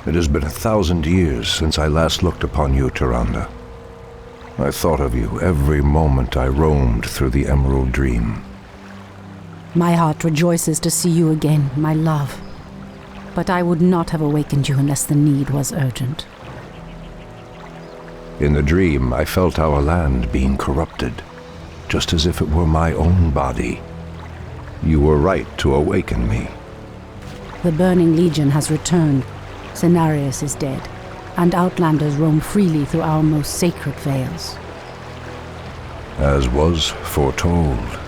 It has been 1,000 years since I last looked upon you, Tyrande. I thought of you every moment I roamed through the Emerald Dream. My heart rejoices to see you again, my love. But I would not have awakened you unless the need was urgent. In the dream, I felt our land being corrupted, just as if it were my own body. You were right to awaken me. The Burning Legion has returned. Cenarius is dead, and Outlanders roam freely through our most sacred vales. As was foretold.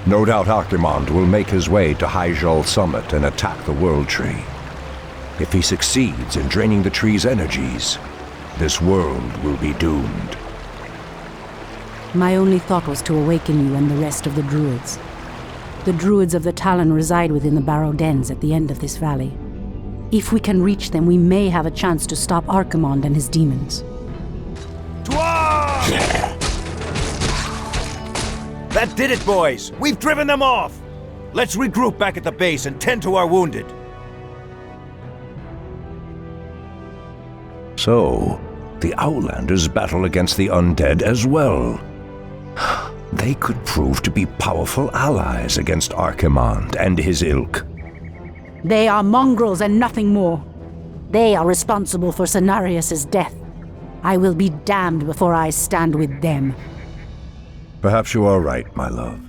No doubt Archimonde will make his way to Hyjal Summit and attack the World Tree. If he succeeds in draining the tree's energies, this world will be doomed. My only thought was to awaken you and the rest of the Druids. The Druids of the Talon reside within the Barrow Dens at the end of this valley. If we can reach them, we may have a chance to stop Archimonde and his demons. That did it, boys! We've driven them off! Let's regroup back at the base and tend to our wounded. So, the Outlanders battle against the undead as well. They could prove to be powerful allies against Archimonde and his ilk. They are mongrels and nothing more. They are responsible for Cenarius' death. I will be damned before I stand with them. Perhaps you are right, my love.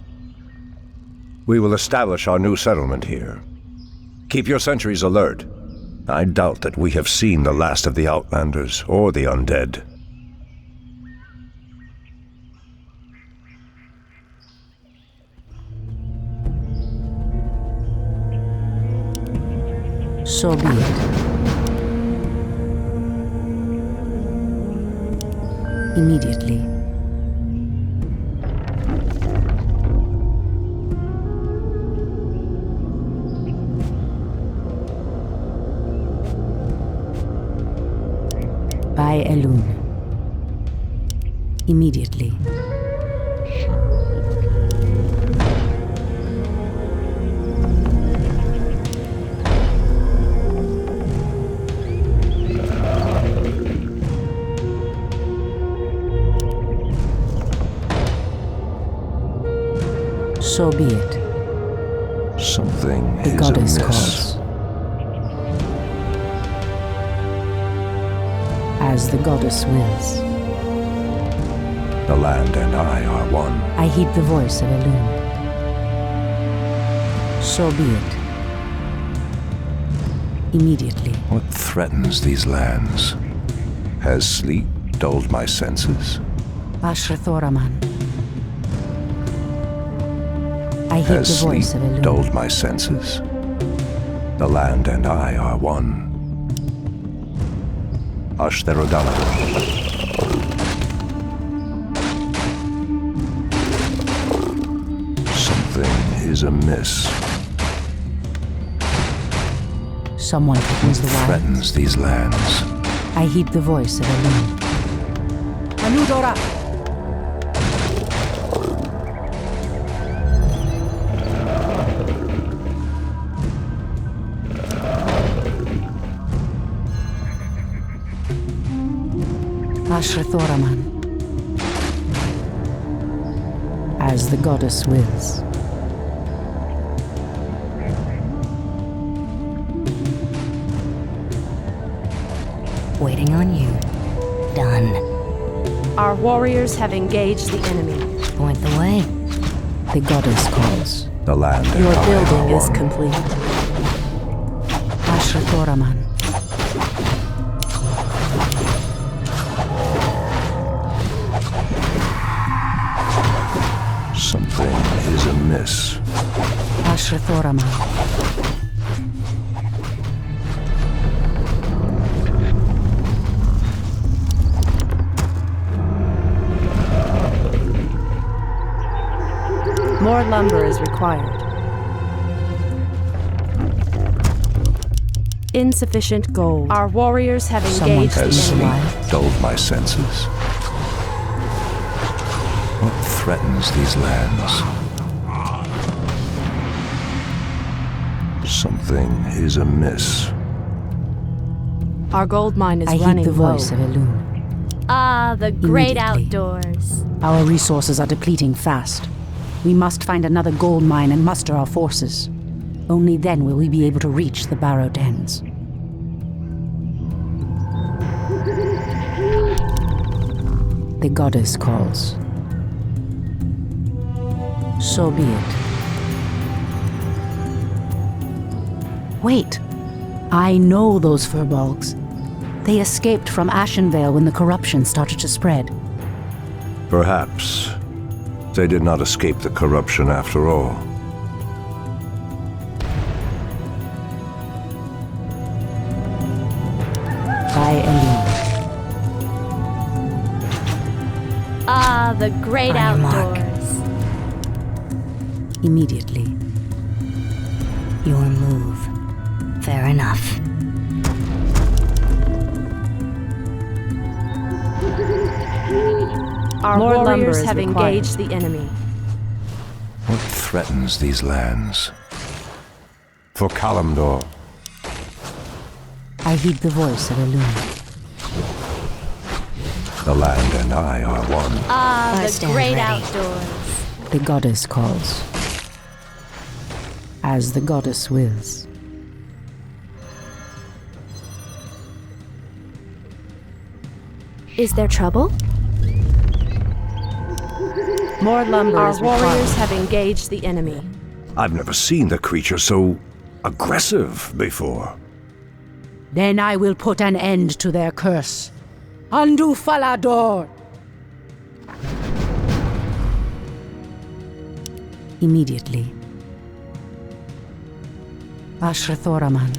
We will establish our new settlement here. Keep your sentries alert. I doubt that we have seen the last of the Outlanders or the undead. So be it. Immediately. By Elune. Immediately. So be it. Something The is goddess amiss. calls. As the goddess wills. The land and I are one. I heed the voice of Elune. So be it. Immediately. What threatens these lands? Has sleep dulled my senses? Ashrathoraman. I heed Has the sleep voice of Elune. dulled my senses? The land and I are one. Ashtherodana. Something is amiss. Someone threatens the wild. Threatens these lands. I heed the voice of Elune. Anudora! Ashrathoraman. As the goddess wills. Waiting on you. Done. Our warriors have engaged the enemy. Point the way. The goddess calls. The land and Your I building are is one. complete. Ashrathoraman. Something is amiss. Ashrathoraman. More lumber is required. Insufficient gold. Our warriors have Someone engaged Has the enemy. sleep dulled my senses? What threatens these lands? Something is amiss. Our gold mine is I running heed the low. voice of Elune. Ah, the great Immediately. outdoors. Our resources are depleting fast. We must find another gold mine and muster our forces. Only then will we be able to reach the Barrow Dens. The goddess calls. So be it. Wait! I know those furbolgs. They escaped from Ashenvale when the corruption started to spread. Perhaps they did not escape the corruption after all. By Elune. Ah, the great On your mark. outdoors. Immediately. Your move. Fair enough. Our More lumber warriors is have required. engaged the enemy. What threatens these lands? For Kalimdor, I heed the voice of Elune. the land and I are one. Ah, I the stand great ready. outdoors. The goddess calls. As the goddess wills. Is there trouble? More lumber Our is required. warriors have engaged the enemy. I've never seen the creature so aggressive before. Then I will put an end to their curse. Undo Falador! Immediately. Ashrathoraman.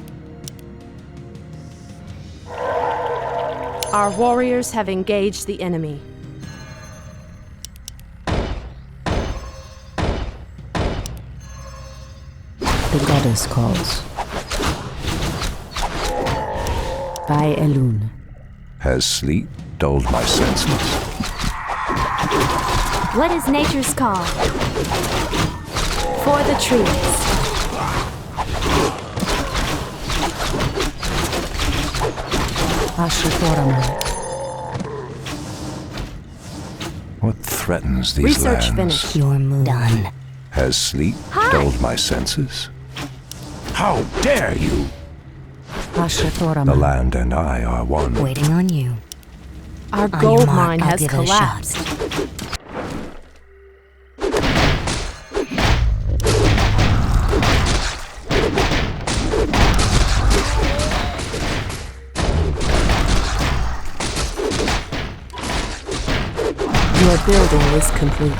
Our warriors have engaged the enemy. The goddess calls. By Elune. Has sleep dulled my senses? What is nature's call? For the trees. Ashrathoraman. What threatens these Research lands? finished. Your move. Done. Has sleep Hi. dulled my senses? How dare you! The Ashrathoraman. land and I are one. Waiting on you. Our On your gold mark, mine I'll has give it a collapsed. shot. Your building is complete.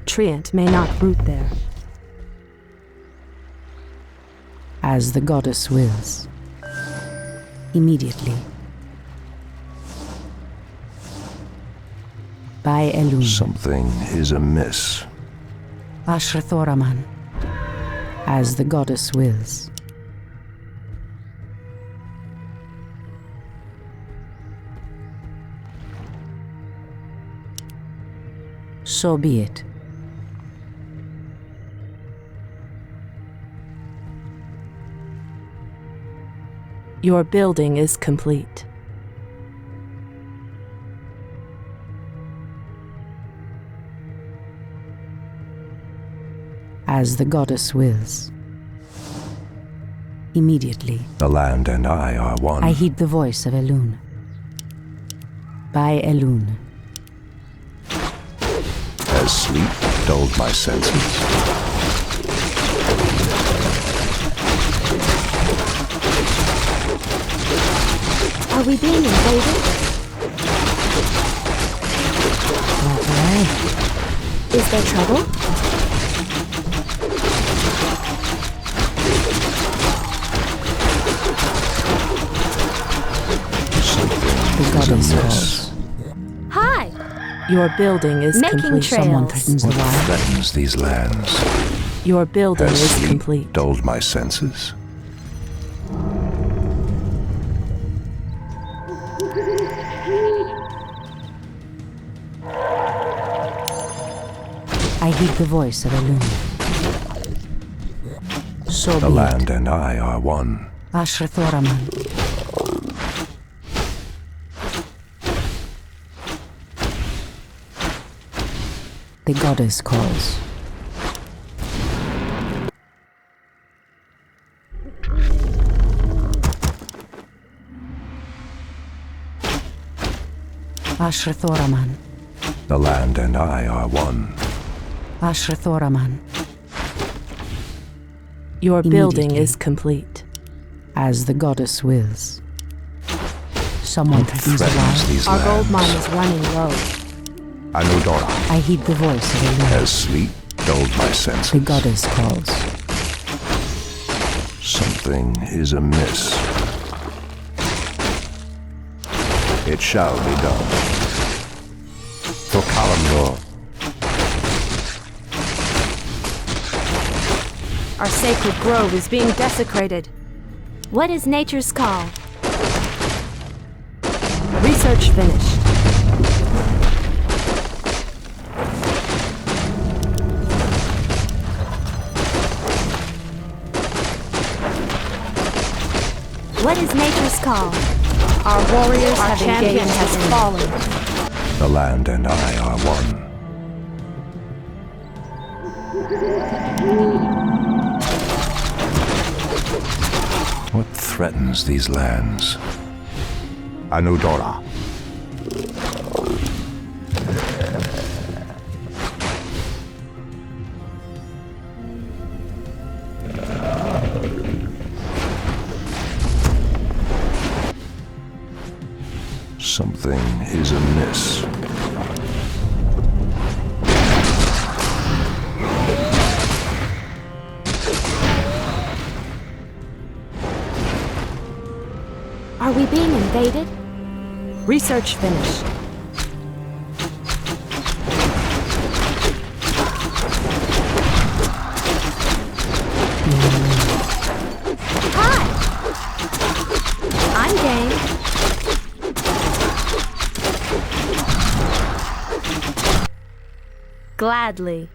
Treant may not root there. As the goddess wills. Immediately. By Elune. Something is amiss. Ashrathoraman. As the goddess wills. So be it. Your building is complete. As the goddess wills. Immediately. The land and I are one. I heed the voice of Elune. By Elune. Has sleep dulled my senses? Are we being invaded? Is there trouble? The goddess calls. Hi! Your building is Making complete. trails. Someone threatens the What wild. threatens these lands? Your building Has is sleep complete. dulled my senses? I heed the voice of Elune. So The be land and I are one. it. Ashrathoraman. The goddess calls. Ashrathoraman. The land and I are one. Ashrathoraman. Your building Immediately. is complete. As the goddess wills. Someone threatens the Threatens wild. these Our gold mine lands. is running low. Anudora, I heed the voice of Elune. as sleep dulled my senses. The goddess calls. Something is amiss. It shall be done. For Kalimdor, Our sacred grove is being desecrated. What is nature's call? Research finished. What is nature's call? Our warriors Our have champion engaged has us. fallen. the land and I are one. What threatens these lands? Anudora. Something is amiss. Are we being invaded? Research finished. Hi! I'm game. Gladly.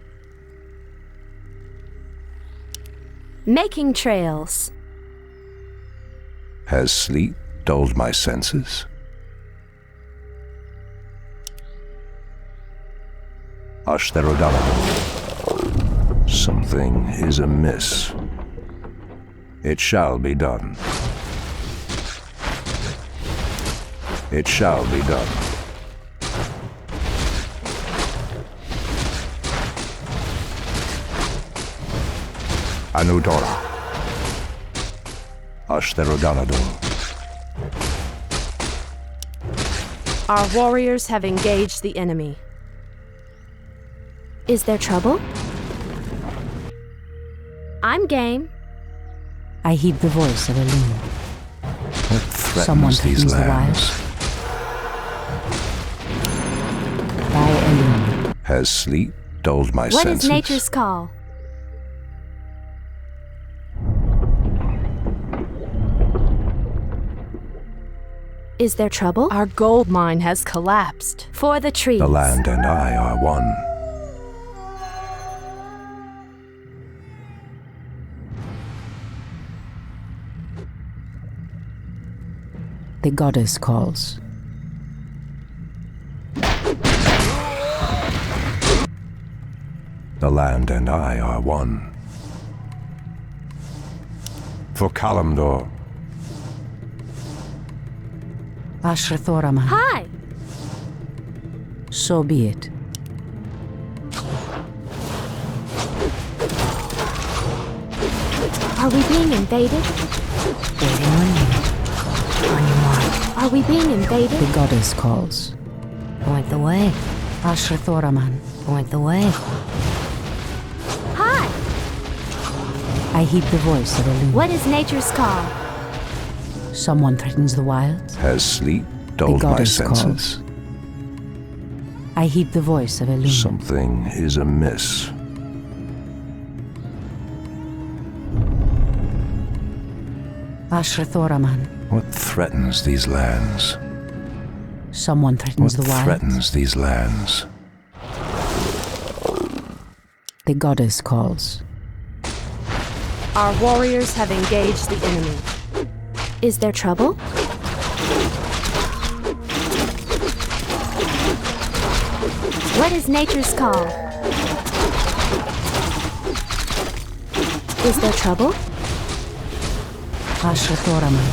Making trails. Has sleep dulled my senses? Ashtherodala. Something is amiss. It shall be done. It shall be done. Anudora. Ashtherodanador. Our warriors have engaged the enemy. Is there trouble? I'm game. I heed the voice of Elune. What Someone threatens these threatens the lands? By Elune. Has sleep dulled my What senses? is nature's call? Is there trouble? Our gold mine has collapsed. For the trees. The land and I are one. The goddess calls. The land and I are one. For Kalimdor, Ashrathoraman. Hi! So be it. Are we being invaded? Waiting on you. On your mark. Are we being invaded? The goddess calls. Point the way. Ashrathoraman. Point the way. Hi! I heed the voice of Elune. What is nature's call? Someone threatens the wilds. has sleep dulled my goddess senses? calls. I heed the voice of Elune. Something is amiss. Ashrathoraman. What threatens these lands? Someone What threatens the wilds. threatens these lands? The goddess calls. Our warriors have engaged the enemy. Is there trouble? What is nature's call? Is there trouble? Ashrathoraman.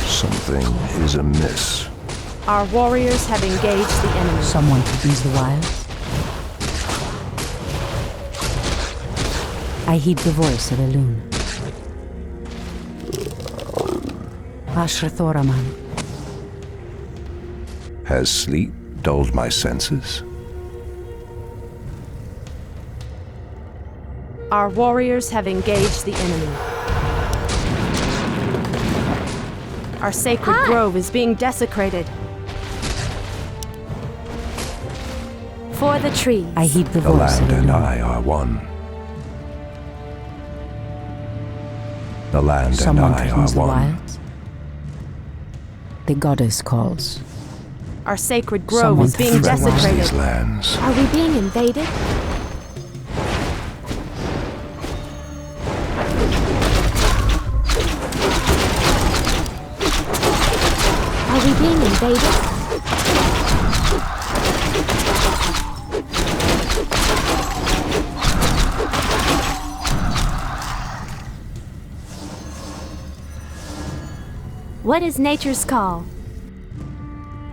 Something is amiss. Our warriors have engaged the enemy. Someone threatens the wilds. I heed the voice of Elune. Ashrathoraman. Has sleep dulled my senses? Our warriors have engaged the enemy. Our sacred grove is being desecrated. For the trees. I heed the The voice of land and Elune. I are one. The land Someone and I are threatens the one. wilds. The goddess calls. Our sacred grove Someone is being threatens the wilds. desecrated. These lands. Are we being invaded? Are we being invaded? What is nature's call?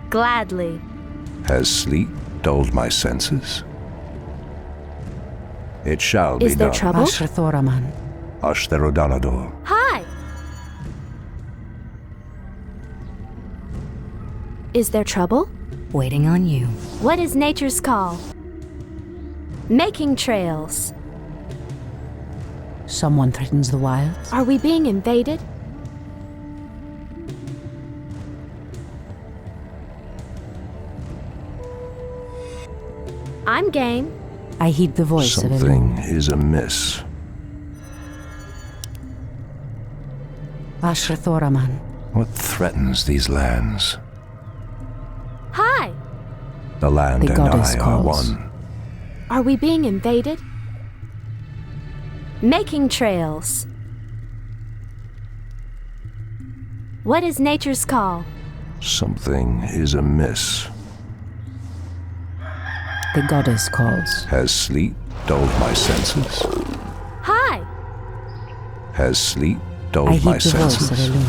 Gladly. Has sleep dulled my senses? It shall be Is there done. trouble? Ashrathoraman. Ashtherodanador. Hi! Is there trouble? Waiting on you. What is nature's call? Making trails. Someone threatens the wilds. Are we being invaded? I'm game. I heed the voice of Something Elune. is amiss. Ashrathoraman. What threatens these lands? Hi! The land The and goddess I are calls. one. Are we being invaded? Making trails. What is nature's call? Something is amiss. The goddess calls. Has sleep dulled my senses? Hi! Has sleep I dulled heed my the voice of senses? Elune.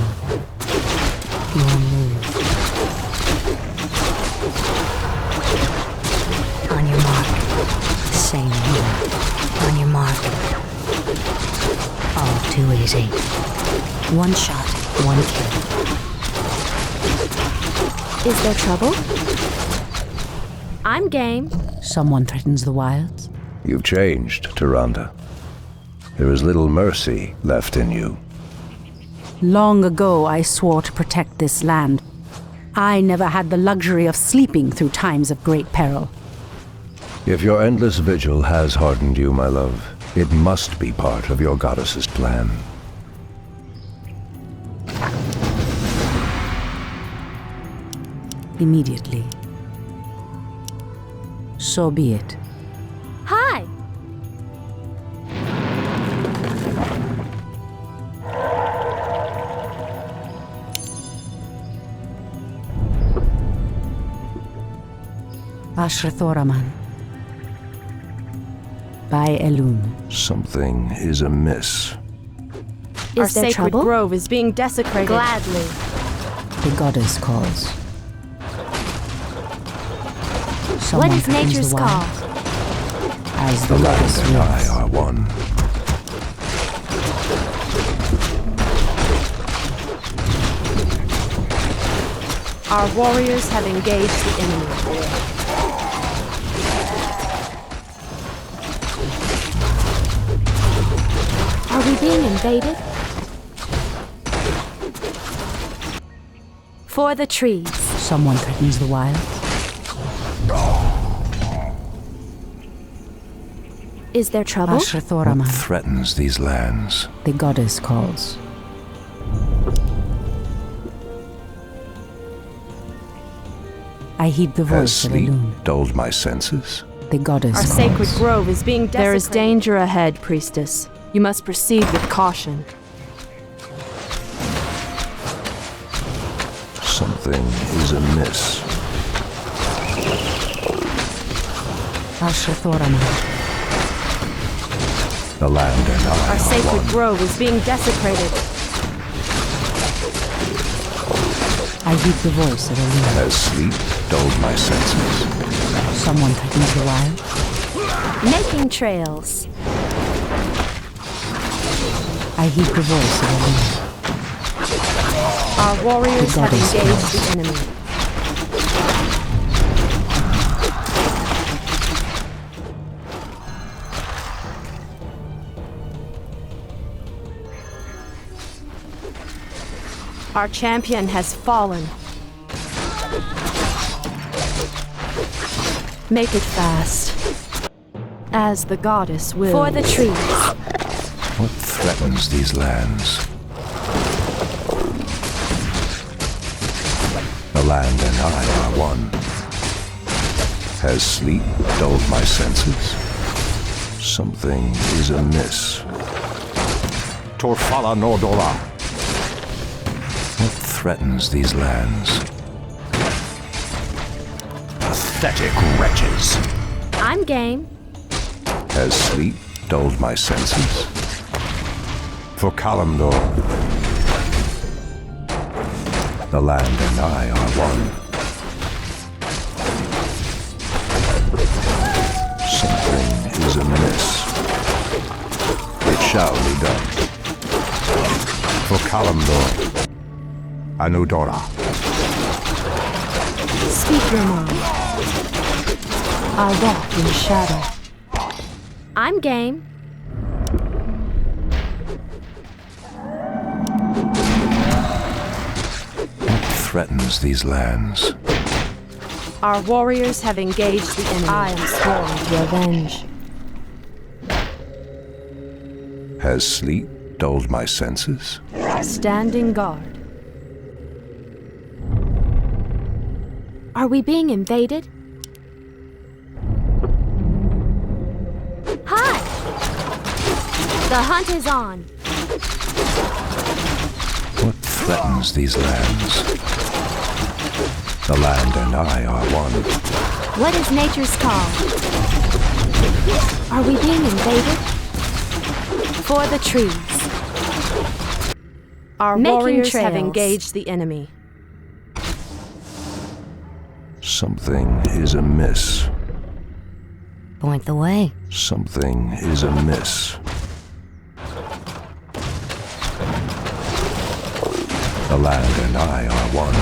Your move. On your mark. Same here. On your mark. All too easy. One shot, one kill. Is there trouble? I'm game. Someone threatens the wilds. You've changed, Tyrande. There is little mercy left in you. Long ago, I swore to protect this land. I never had the luxury of sleeping through times of great peril. If your endless vigil has hardened you, my love, it must be part of your goddess's plan. Immediately. So be it. Hi! Ashrathoraman. By Elune. Something is amiss. Our Is there sacred trouble? grove is being desecrated. Gladly. The goddess calls. What Someone is threatens nature's the call? wilds. As The the land goddess and I wills. are one. Our warriors have engaged the enemy. Are we being invaded? For the trees. Someone threatens the wilds. Is there trouble? What Ashrathoraman. threatens these lands? The goddess calls. I heed the Has voice of sleep Elune. dulled my senses? The goddess Our calls. sacred grove is being desecrated. There is danger ahead, priestess. You must proceed with caution. Something is amiss. Ashrathoraman. The land and I Our are sacred one. grove is being desecrated. I heed the voice of Elena. Has sleep dulled my senses? Someone threatens the wild. Making trails. I heed the voice of Elena. Our warriors The have goddess engaged calls. the enemy. Our champion has fallen. Make it fast. As the goddess wills. For the trees. What threatens these lands? The land and I are one. Has sleep dulled my senses? Something is amiss. Torfala Nordora. What threatens these lands? Pathetic wretches. I'm game. Has sleep dulled my senses? For Kalimdor. The land and I are one. Something is amiss. It shall be done. For Kalimdor. Anudora. Speak your mind. I'll walk in the shadow. I'm game. What threatens these lands? Our warriors have engaged the enemy. I am sworn to avenge. Has sleep dulled my senses? Standing guard. Are we being invaded? Hi! The hunt is on. What threatens these lands? The land and I are one. What is nature's call? Are we being invaded? For the trees. Our Making warriors have trails. engaged the enemy. Something is amiss. Point the way. Something is amiss. The land and I are one.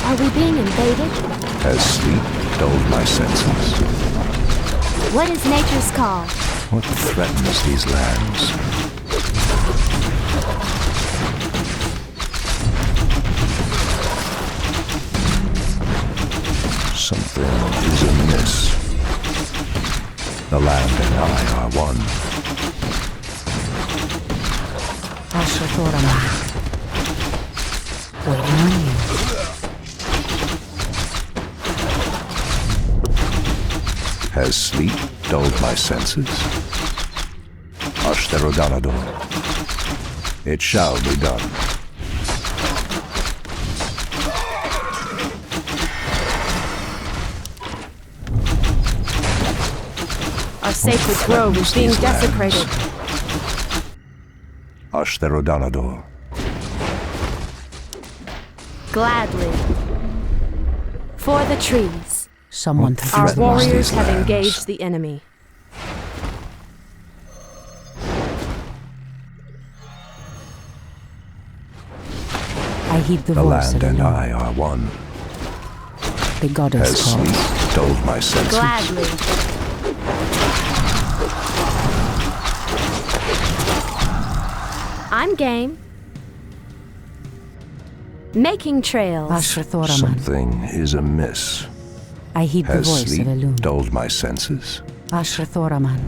Are we being invaded? Has sleep dulled my senses? What is nature's call? What threatens these lands? Something is amiss. The land and I are one. Ashrathoraman. Waiting on you. Has sleep dulled my senses? Ashtarodanador. It shall be done. Our sacred grove is being desecrated. Ashtarodanador. Gladly. For the trees. Someone What Our threatens threatens warriors these have lands? engaged the enemy. I heed the The voice of land and Elena. I are one. The goddess Has calls. sleep dulled my senses? Gladly. I'm game. Making trails. Ashrathoraman. Something is amiss. I heed the Has voice sleep of Eluna. dulled my senses? Ashrathoraman.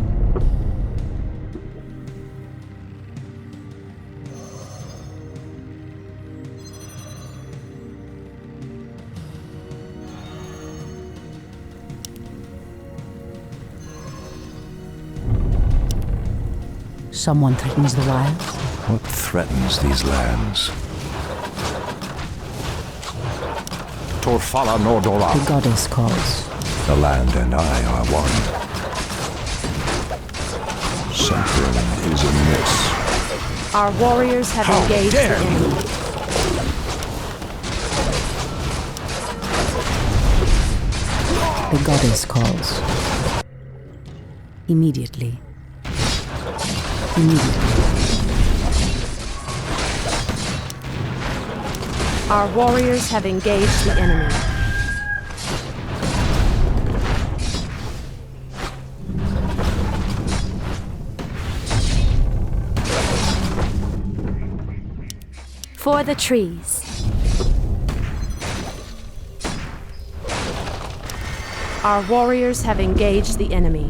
Someone threatens the wilds. What threatens these lands? Torfala Nordora. The goddess calls. The land and I are one. Something is amiss. Our warriors have How engaged the dare you! enemy. The goddess calls. Immediately. Immediately. Our warriors have engaged the enemy. For the trees. Our warriors have engaged the enemy.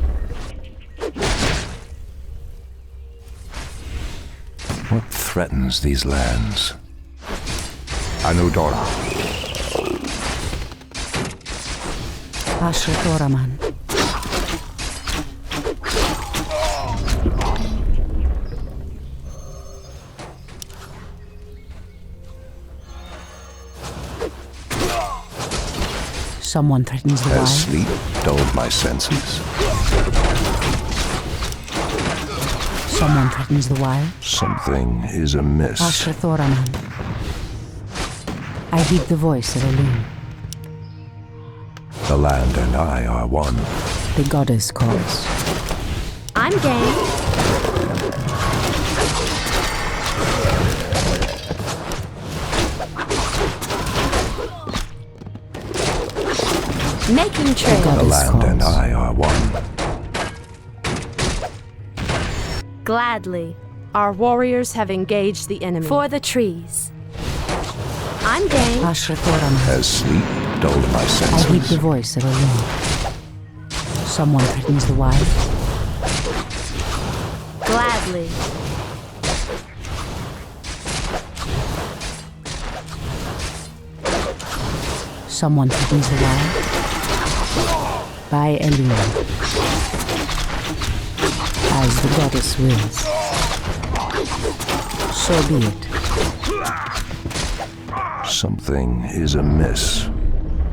What threatens these lands? Anudora. Ashtoraman. Someone threatens the Has wild. sleep dulled my senses? Someone threatens the wild. Something is amiss. Ashtoraman. I heed the voice of a loon. The land and I are one. The goddess calls. I'm game. Making The trail. The goddess land and calls. I are one. Gladly. Our warriors have engaged the enemy. For the trees. I'm game. Ashtoraman. Has sleep dulled my I heed the senses? voice of a loon. Someone threatens the wild. Gladly. Someone threatens the wild. By a loon. As the goddess wills. So be it. Something is amiss.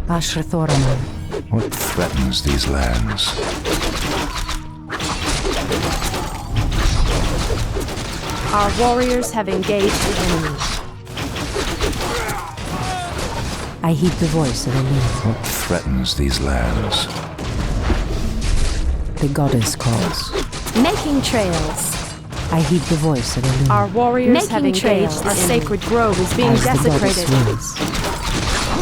Ashtoraman. What threatens these lands? Our warriors have engaged the enemy. I heed the voice of a loon. What threatens these lands? The goddess calls. Making trails. I heed the voice of a loon. Our warriors have Making engaged trails. the enemy. Our sacred grove is being As the goddess desecrated. wills.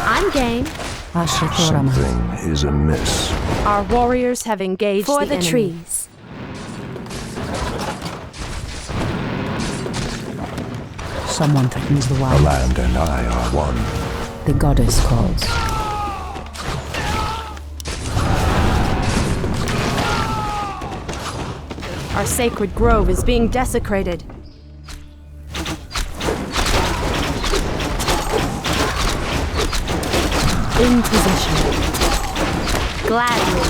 I'm game. Ashtoraman. Something is amiss. Our warriors have engaged For the the enemy. trees. Someone threatens the The wild. land and I are one. The goddess calls. Our sacred grove is being desecrated. In position. Gladly.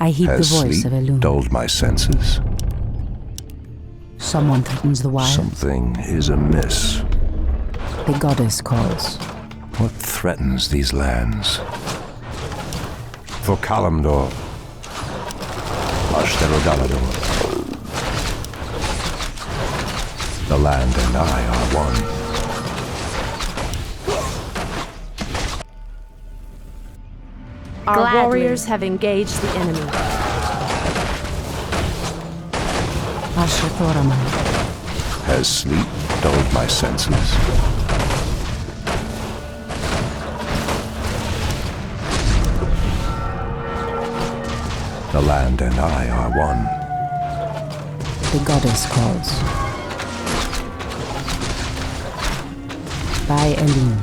I heed the Has voice sleep of a loon. dulled my senses? Someone threatens the wild. Something is amiss. The goddess calls. What threatens these lands? For Kalimdor. Ashtarodalador. The land and I are one. Our Gladly. warriors have engaged the enemy. Ashtoraman. Has sleep dulled my senses? The land and I are one. The goddess calls. By a loon.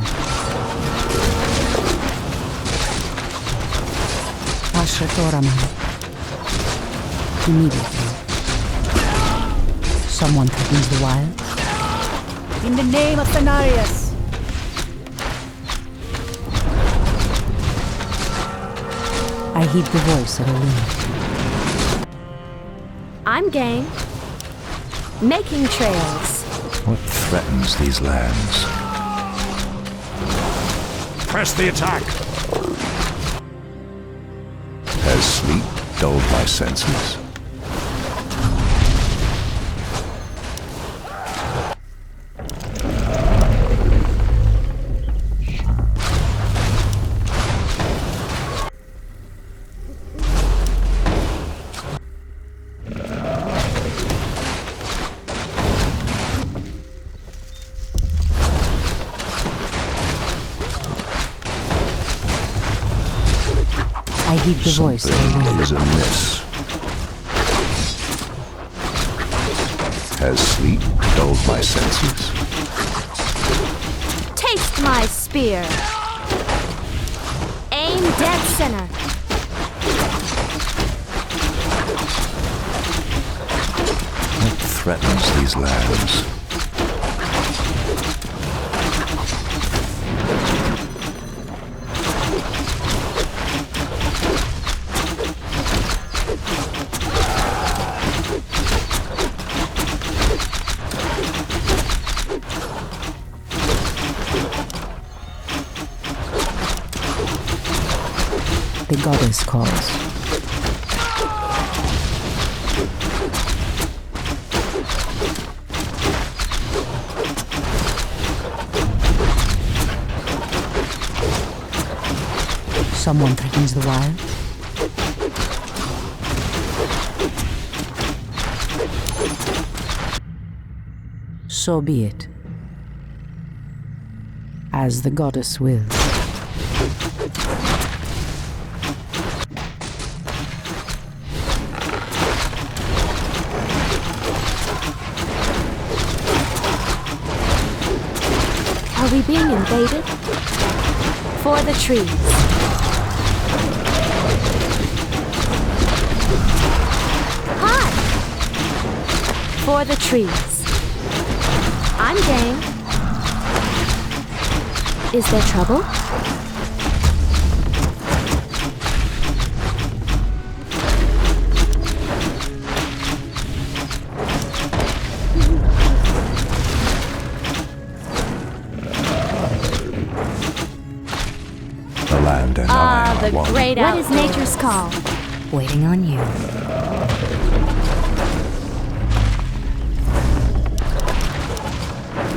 Ashtoraman. Immediately. Someone threatens the wild. In the name of Cenarius. I heed the voice of Elune. I'm game. Making trails. What threatens these lands? Press the attack! Has sleep dulled my senses? I heed the voice of Elune. Something is amiss. Has sleep dulled my senses? Taste my spear. Aim dead center. What threatens these lands? The goddess calls. Someone threatens the wild. So be it. As the goddess wills. Are we being invaded? For the trees. Hi! For the trees. I'm game. Is there trouble? The land and I are The one. great What is nature's call? Waiting on you.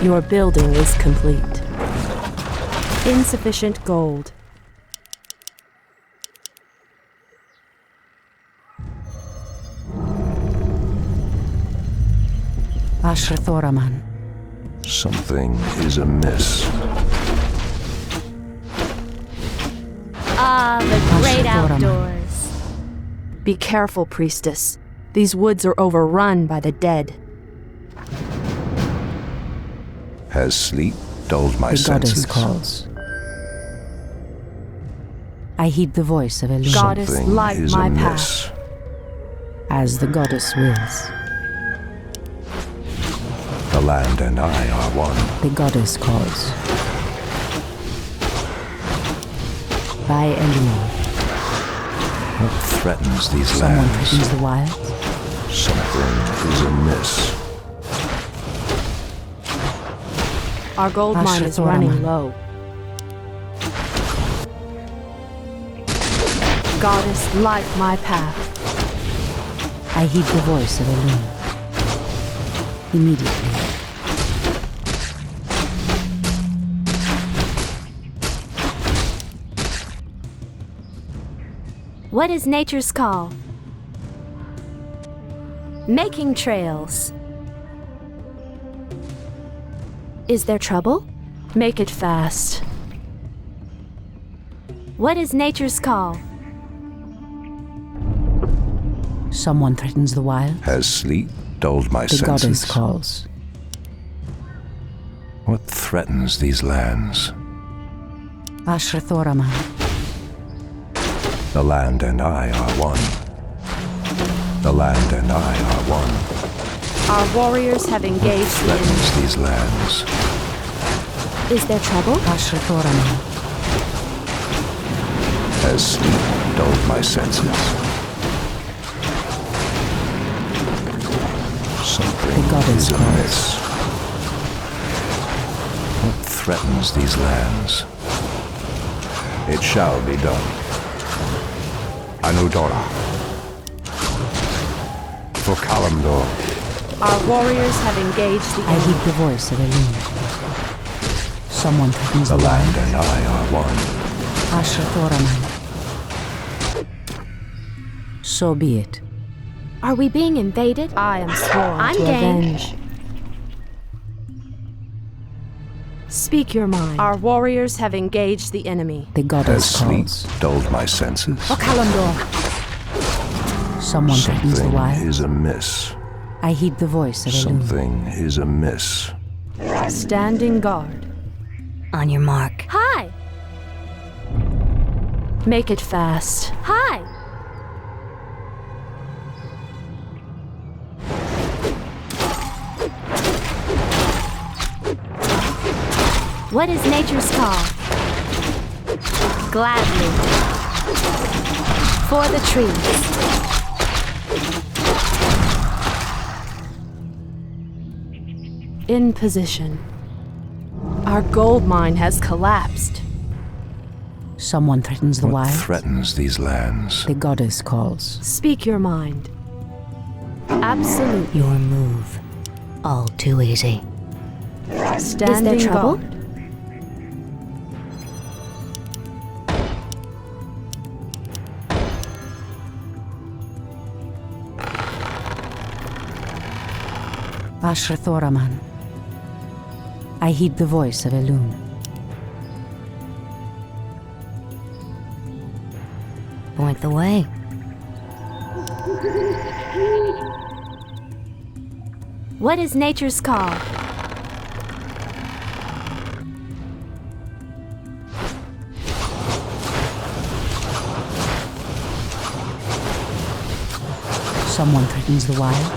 Your building is complete. Insufficient gold. Ashrathoraman. Something is amiss. The great Ashrathoraman. outdoors. Be careful, priestess. These woods are overrun by the dead. Has sleep dulled my The goddess senses? calls. I heed the voice of Elune. Goddess, Something light is my amiss. As the goddess wills. The land and I are one. The goddess calls. By Elune. What threatens these Someone lands? threatens the wilds. Something is amiss. Our gold mine is Ashrathoraman. running low. Goddess, light my path. I heed the voice of Elune. Immediately. What is nature's call? Making trails. Is there trouble? Make it fast. What is nature's call? Someone threatens the wild. Has sleep dulled my The senses? goddess calls. What threatens these lands? Ashrathoraman. The land and I are one. The land and I are one. Our warriors have engaged the enemy. Threatens these lands. Is there trouble? Ashrathoraman. Has sleep dulled my senses. Something The goddess is calls. amiss. What threatens these lands? It shall be done. Anudora. For Kalimdor. Our warriors have engaged the I enemy. heed the voice of Elune. Someone threatens The the land wild. and I are one. Ashrathoraman. So be it. Are we being invaded? I am sworn I'm to game. avenge. Speak your mind. Our warriors have engaged the enemy. The Has goddess sleep calls. dulled my senses? Kalimdor. Someone threatens the Something wild. is amiss. I heed the voice of Elune. Something is amiss. Standing guard. On your mark. Hi! Make it fast. Hi! What is nature's call? Gladly. For the trees. In position. Our gold mine has collapsed. Someone threatens the What wild. threatens these lands? The goddess calls. Speak your mind. Absolute. Your move. All too easy. Standing trouble? guard. Ashrathoraman. I heed the voice of Elune. Point the way. What is nature's call? Someone threatens the wild.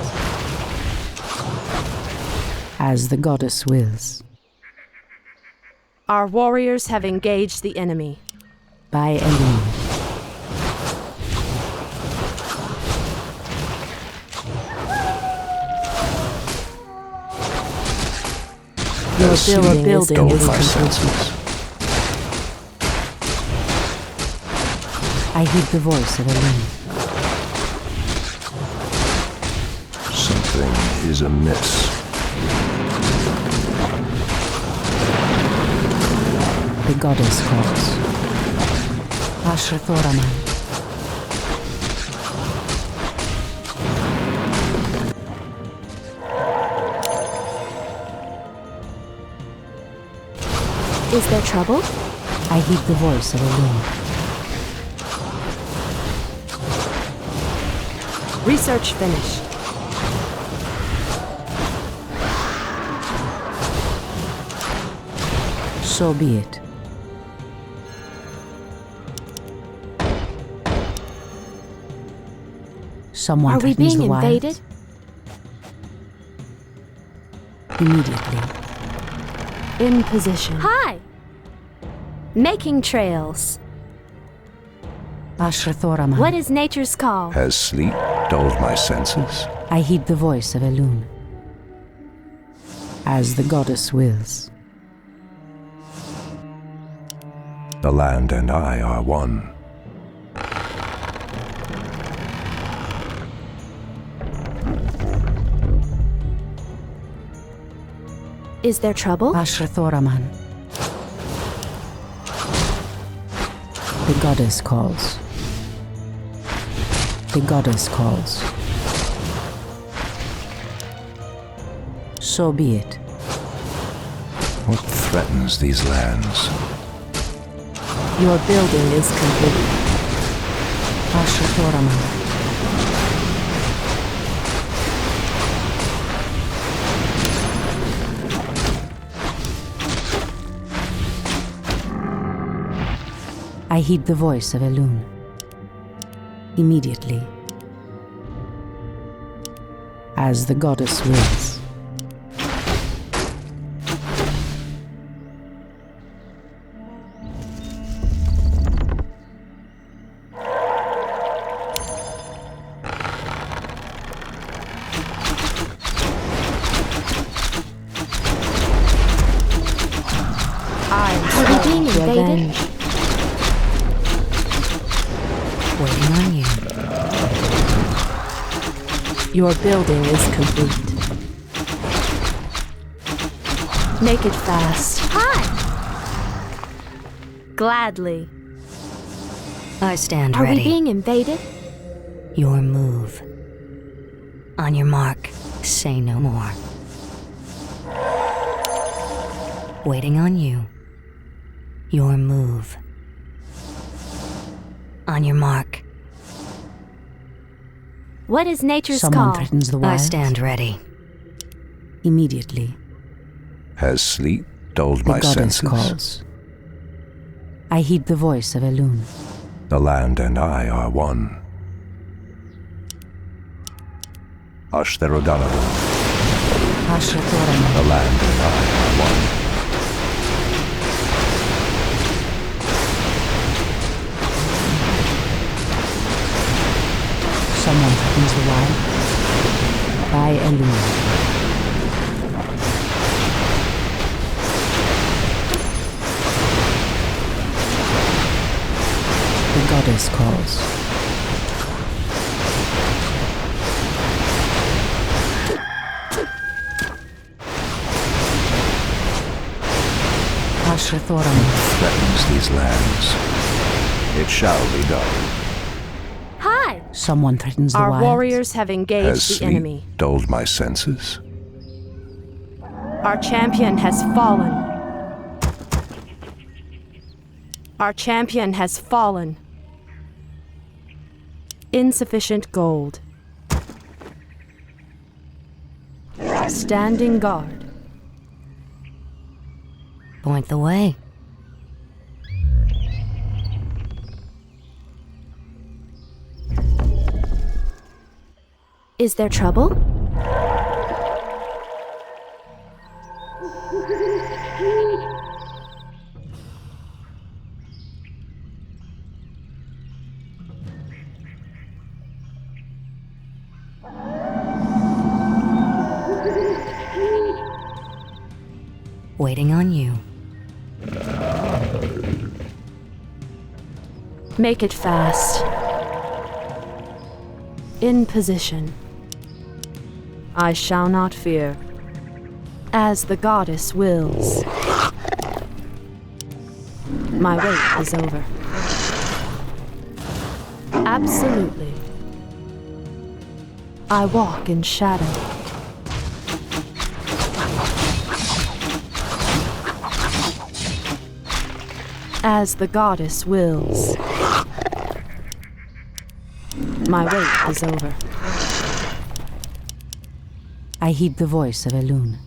As the goddess wills. Our warriors have engaged the enemy. By Elune. Your building Dulled is my complete. senses. I heed the voice of Elune. Something is amiss. The goddess calls. Ashrathoraman. Is there trouble? I heed the voice of Elune. Research finished. So be it. Someone Are we threatens being the wild. invaded? Immediately. In position. Hi! Making trails. Ashrathoraman. What is nature's call? Has sleep dulled my senses? I heed the voice of Elune. As the goddess wills. The land and I are one. Is there trouble? Ashrathoraman. The goddess calls. The goddess calls. So be it. What threatens these lands? Your building is complete. Ashrathoraman. I heed the voice of Elune. Immediately. As the goddess wills. revenge. Waiting on you. Your building is complete. Make it fast. Hi! Gladly. I stand Are ready. we being invaded? Your move. On your mark, say no more. Waiting on you. Your move. On your mark. What is nature's Someone call? threatens the I wild. stand ready. Immediately, Has sleep dulled the my goddess senses? calls. I heed the voice of Elune. The land and I are one. Ashtherodana, Ashrathoraman. the land and I are one. Someone threatens the wild. By Elune. The goddess calls. Ashrathoraman. Threatens these lands. It shall be done. Hi! Someone threatens the Our wild. warriors have engaged Has the sleep enemy. dulled my senses? Our champion has fallen. Our champion has fallen. Insufficient gold. Standing guard. Point the way. Is there trouble? Waiting on you. Make it fast. In position. I shall not fear. As the goddess wills. My wait is over. Absolutely. I walk in shadow. As the goddess wills. My wait is over. I heed the voice of Elune.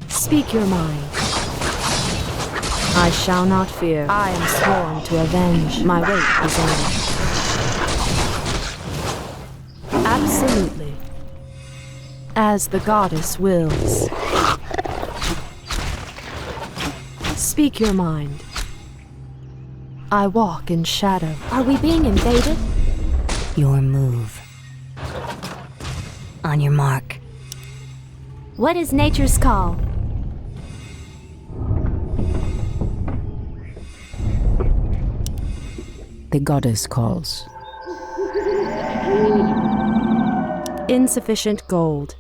Speak your mind. I shall not fear. I am sworn to avenge. My wait is over. Absolutely. As the goddess wills. Speak your mind. I walk in shadow. Are we being invaded? Your move. On your mark. What is nature's call? The goddess calls. Insufficient gold.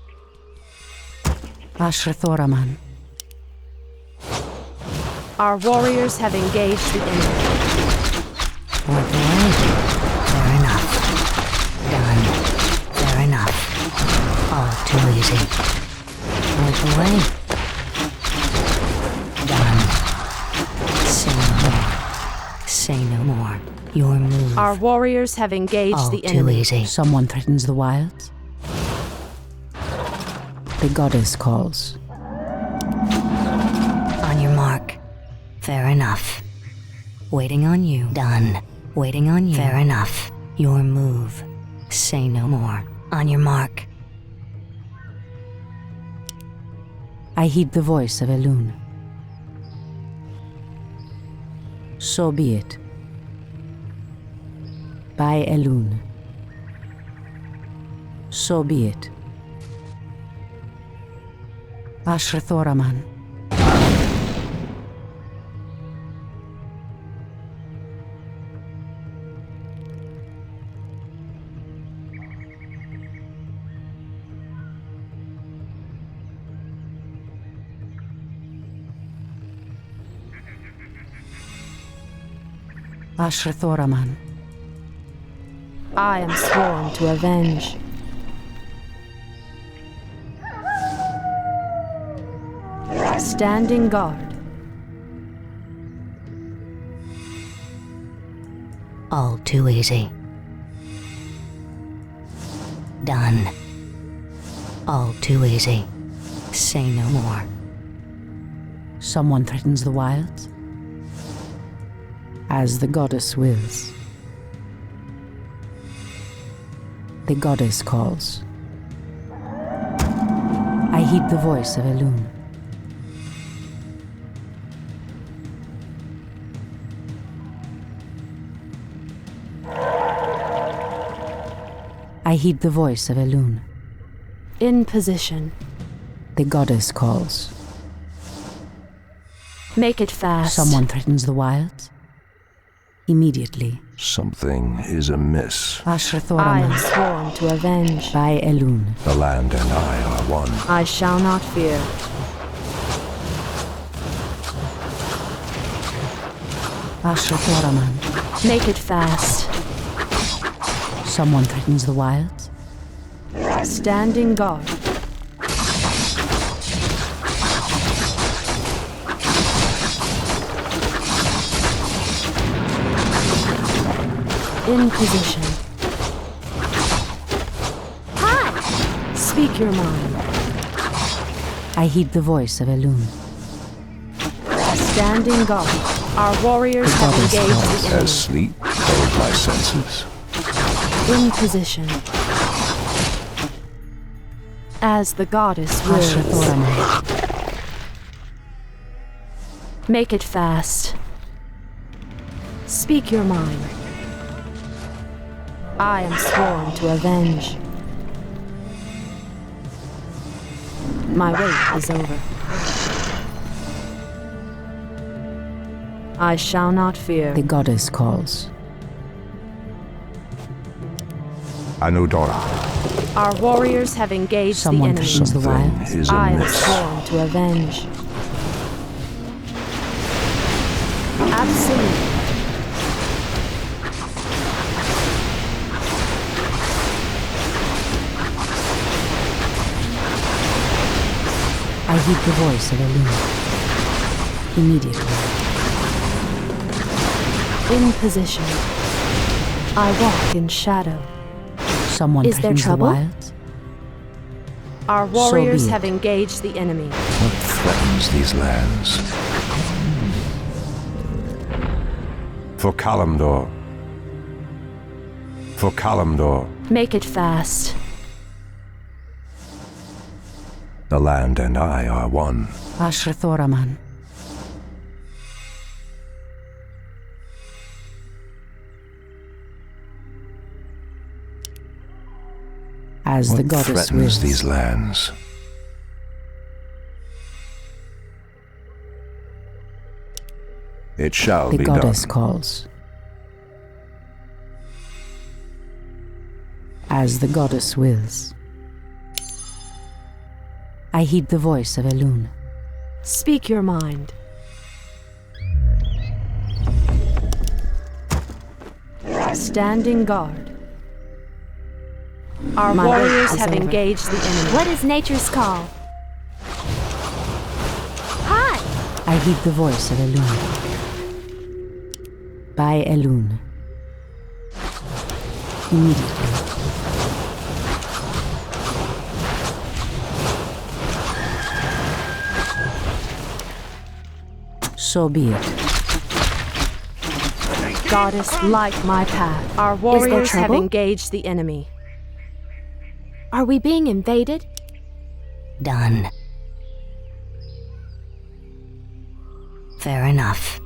Ashrathoraman. Our warriors have engaged the enemy. Point the way. Fair enough. Done. Fair enough. All too easy. Point the way. Done. Say no more. Say no more. Your move. Our warriors have engaged All the too enemy. easy. Someone threatens the wilds. The goddess calls. On your mark. Fair enough. Waiting on you. Done. Waiting on you. Fair enough. Your move. Say no more. On your mark. I heed the voice of Elune. So be it. By Elune. So be it. Ashrathoraman. Ashrathoraman. I am sworn to avenge. Standing guard. All too easy. Done. All too easy. Say no more. Someone threatens the wilds? As the goddess wills. The goddess calls. I heed the voice of Elune. I heed the voice of Elune. In position. The goddess calls. Make it fast. Someone threatens the wilds? Immediately. Something is amiss. I am Ashrathoraman. sworn to avenge. By Elune. The land and I are one. I shall not fear. Ashrathoraman. Make it fast. Someone threatens the wilds? Standing guard. In position. Hi! Speak your mind. I heed the voice of Elune. Standing guard. Our warriors have goddess engaged calls. the enemy. As sleep held my senses. In position. As the goddess wills. Ashrathoraman. Make it fast. Speak your mind. I am sworn to avenge. My wait is over. I shall not fear. The goddess calls. Anudora. Our warriors have engaged Someone the enemy. threatens the Something wilds? is I am amiss. sworn to avenge. Absolute. I heed the voice of Elune. Immediately. In position. I walk in shadow. Someone Is there threatens the trouble? wilds? Our warriors be have it. engaged the enemy. What threatens these lands? For Kalimdor. For Kalimdor. Make it fast. The land and I are one. Ashrathoraman. As the What goddess threatens wills. these lands? It shall The be goddess done. calls. As the goddess wills. I heed the voice of Elune. Speak your mind. Standing guard. Our My wait warriors is have over. engaged the enemy. What is nature's call? Hi! I heed the voice of Elune. By Elune. Immediately. So be it. Goddess, light my path. Our warriors have trouble? engaged the enemy. Are we being invaded? Done. Fair enough.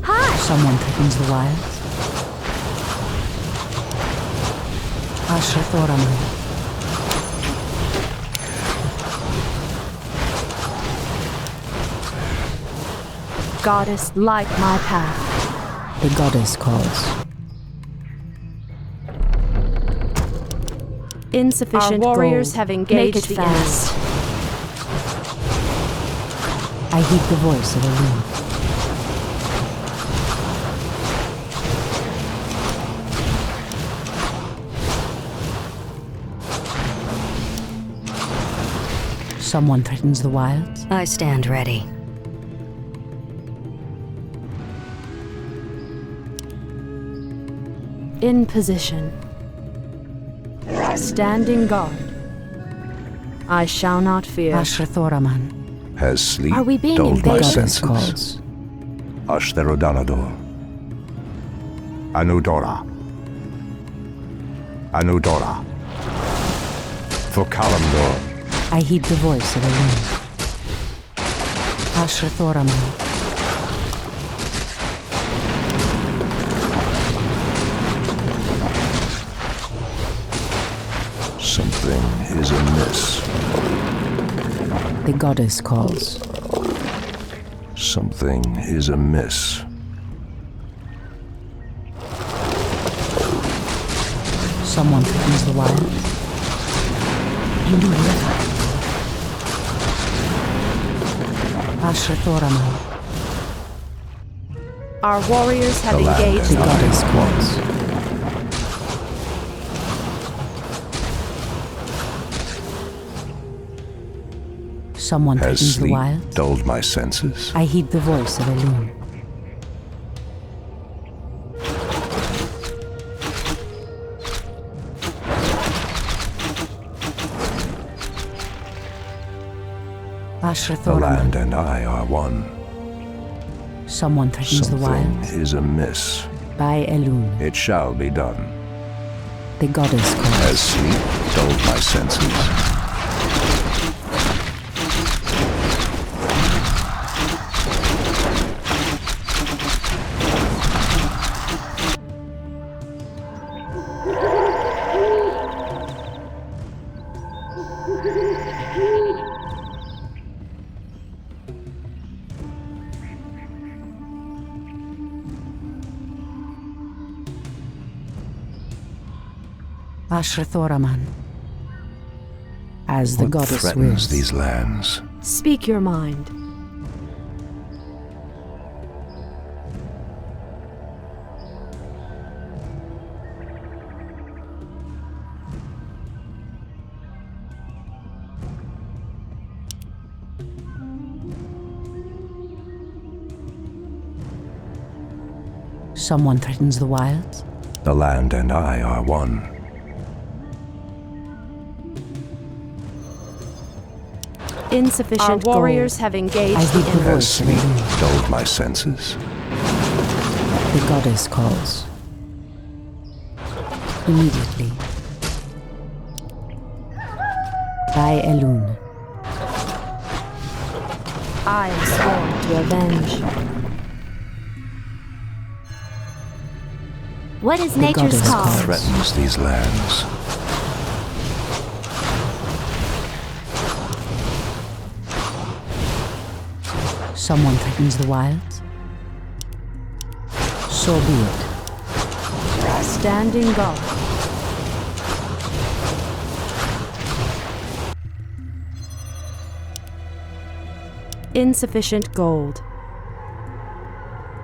Hi! Someone threatens the wilds? Ashrathoraman. Goddess, light my path. The goddess calls. Insufficient Our warriors gold. have engaged Make it the fast. enemy. I heed the voice of Elune. Someone threatens the wilds. I stand ready. In position. Standing guard. I shall not fear. Ashrathoraman. Has sleep Are we being dulled my invaded? Goddess senses? calls. Ashtherodanador. Anudora. Anudora. For Kalimdor. I heed the voice of Elune. Ashrathoraman. Something is amiss. The goddess calls. Something is amiss. Someone threatens the wild. Hindu river. Ashrathoraman. Our warriors have The land engaged The and the goddess calls. Someone Has threatens the sleep wild. dulled my senses? I heed the voice of Elune. The Ashrathoraman. land and I are one. Someone threatens the Something wild. is amiss. By Elune. It shall be done. The goddess calls. Has sleep dulled my senses? Ashrathoraman. As the What goddess threatens wills. these lands? Speak your mind. Someone threatens the wilds. The land and I are one. Insufficient. Our warriors have engaged I the heed the enemy. Has voice of sleep Elune. dulled my senses? The goddess calls. Immediately. By Elune. I am sworn to avenge. What is The nature's goddess call? calls. Threatens these lands. Someone threatens the wilds. So be it. Standing guard. Insufficient gold.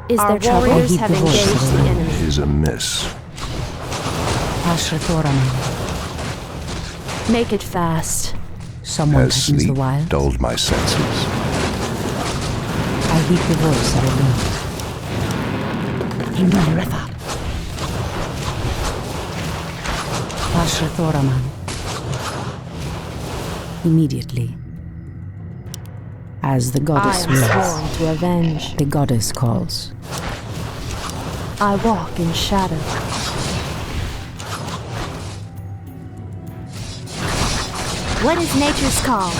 Is Our there trouble? warriors Warriors have the voice engaged of the the enemy. Is amiss. Ashrathoraman. Make it fast. Someone Has threatens the sleep wilds. dulled my senses? I heed the voice of Elune. Hindu river. Ashrathoraman. Immediately. As the I goddess am wills. sworn to avenge. The goddess calls. I walk in shadow. What is nature's call?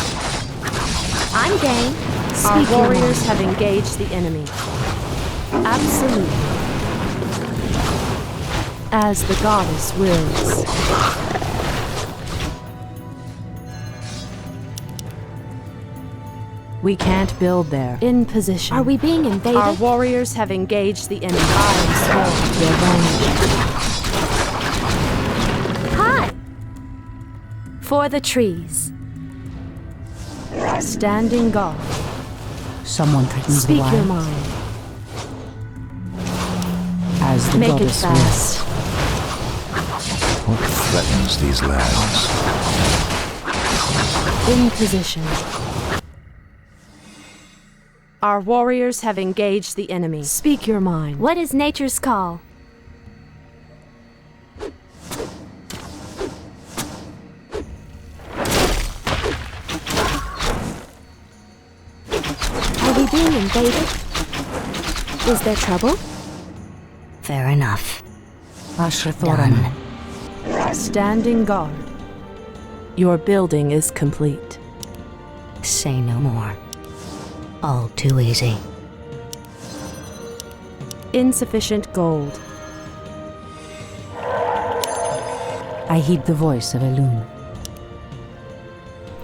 I'm game. Our Speak your warriors mind. have engaged the enemy. Absolutely. As the goddess wills. We can't build there. In position. Are we being invaded? Our warriors have engaged the enemy. I am sworn to avenge. Hi. For the trees. Standing guard. Someone threatens Speak the your wilds. mind. As the Make it goddess wills. fast. What threatens these lands? In position. Our warriors have engaged the enemy. Speak your mind. What is nature's call? Are we being invaded? Is there trouble? Fair enough. Ashrathoraman. Standing guard. Your building is complete. Say no more. All too easy. Insufficient gold. I heed the voice of Elune.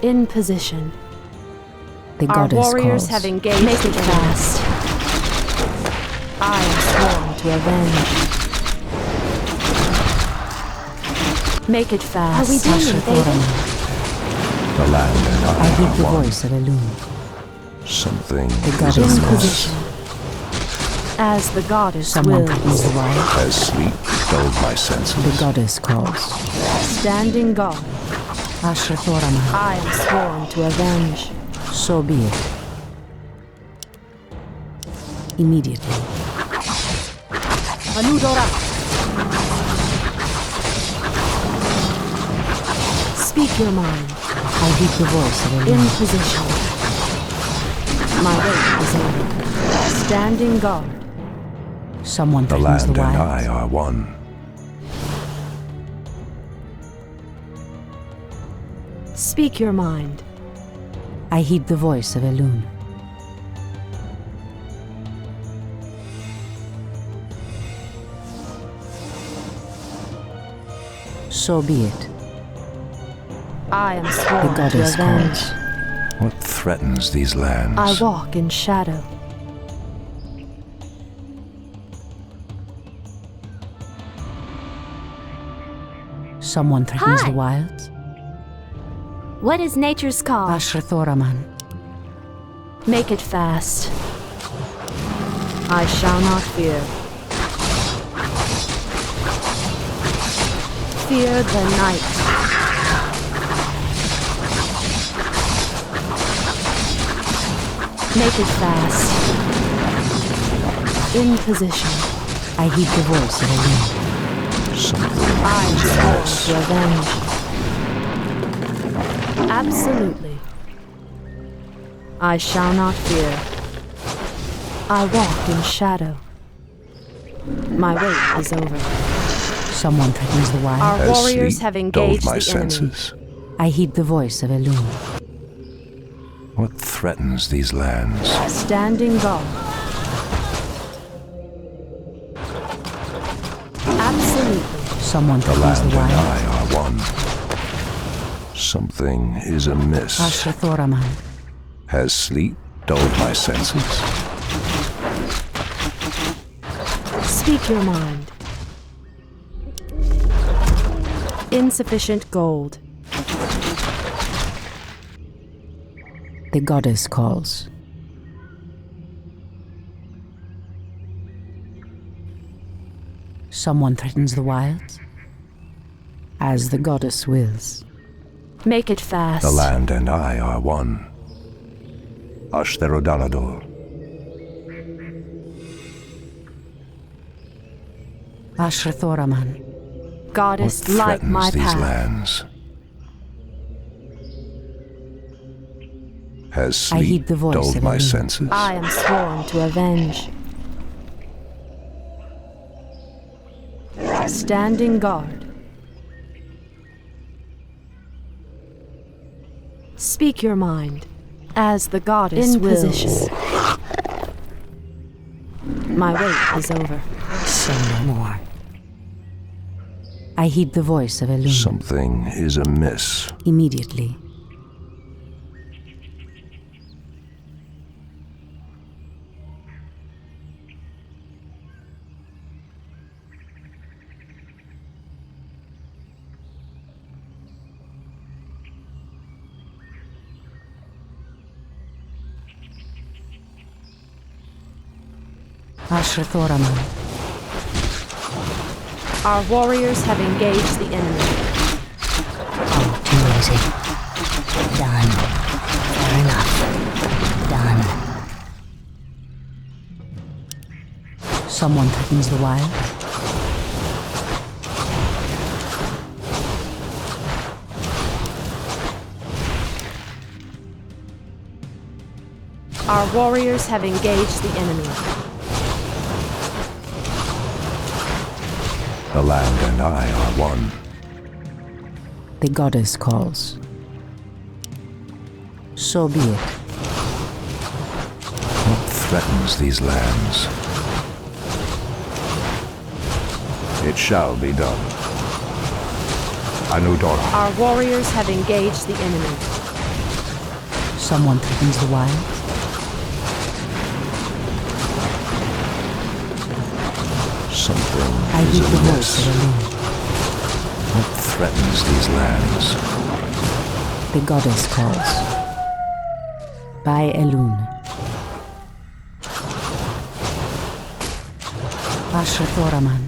In position. The Our goddess warriors calls. have engaged. Make it fast. I am sworn to avenge. Make it fast. Are we being invaded? Ashrathoraman. The land and I I heed the are one. voice of Elune. Something The is goddess In amiss. position. As the goddess Someone wills. threatens the wild. As sleep dulled my The senses. goddess calls. Standing guard. Ashrathoraman. I am sworn to avenge. So be it. Immediately. Anudora. Speak your mind. I heed the voice of In Elune. position. My wait is over. Standing guard. Someone The threatens the land and wild. I are one. Speak your mind. I heed the voice of Elune. So be it. I am The sworn to goddess avenge. calls. What threatens these lands? I walk in shadow. Someone threatens Hi. the wilds. What is nature's call? Ashrathoraman. Make it fast. I shall not fear. Fear the night. Make it fast. In position. I heed the voice of Elune. Something I am is sworn amiss. to avenge. Absolutely. I shall not fear. I walk in shadow. My wait is over. Someone threatens the wild. Our As warriors sleep have dulled engaged my the enemy. senses. I heed the voice of Elune. What threatens these lands? Standing guard. Absolutely. Someone The threatens land the and wild. I are one. Something is amiss. Ashrathoraman. Has sleep dulled my senses? Speak your mind. Insufficient gold. The goddess calls. Someone threatens the wilds. As the goddess wills. Make it fast. The land and I are one. Ashtherodalador. Ashrathoraman. What Goddess, light threatens my these path. lands? Has I heed sleep the voice dulled of my Elune. senses? I am sworn to avenge. Standing guard. Speak your mind, as the goddess In wills. position. My wait is over. Say no more. I heed the voice of Elune. Something is amiss. Immediately. Ashrathoraman. Our warriors have engaged the enemy. All too easy. Done. Fair enough. Done. Someone threatens the wild. Our warriors have engaged the enemy. The land and I are one. The goddess calls. So be it. What threatens these lands? It shall be done. Anudora. Our warriors have engaged the enemy. Someone threatens the wild. Something I is hear the amiss. voice of Elune. What threatens these lands? The goddess calls. By Elune. Ashrathoraman.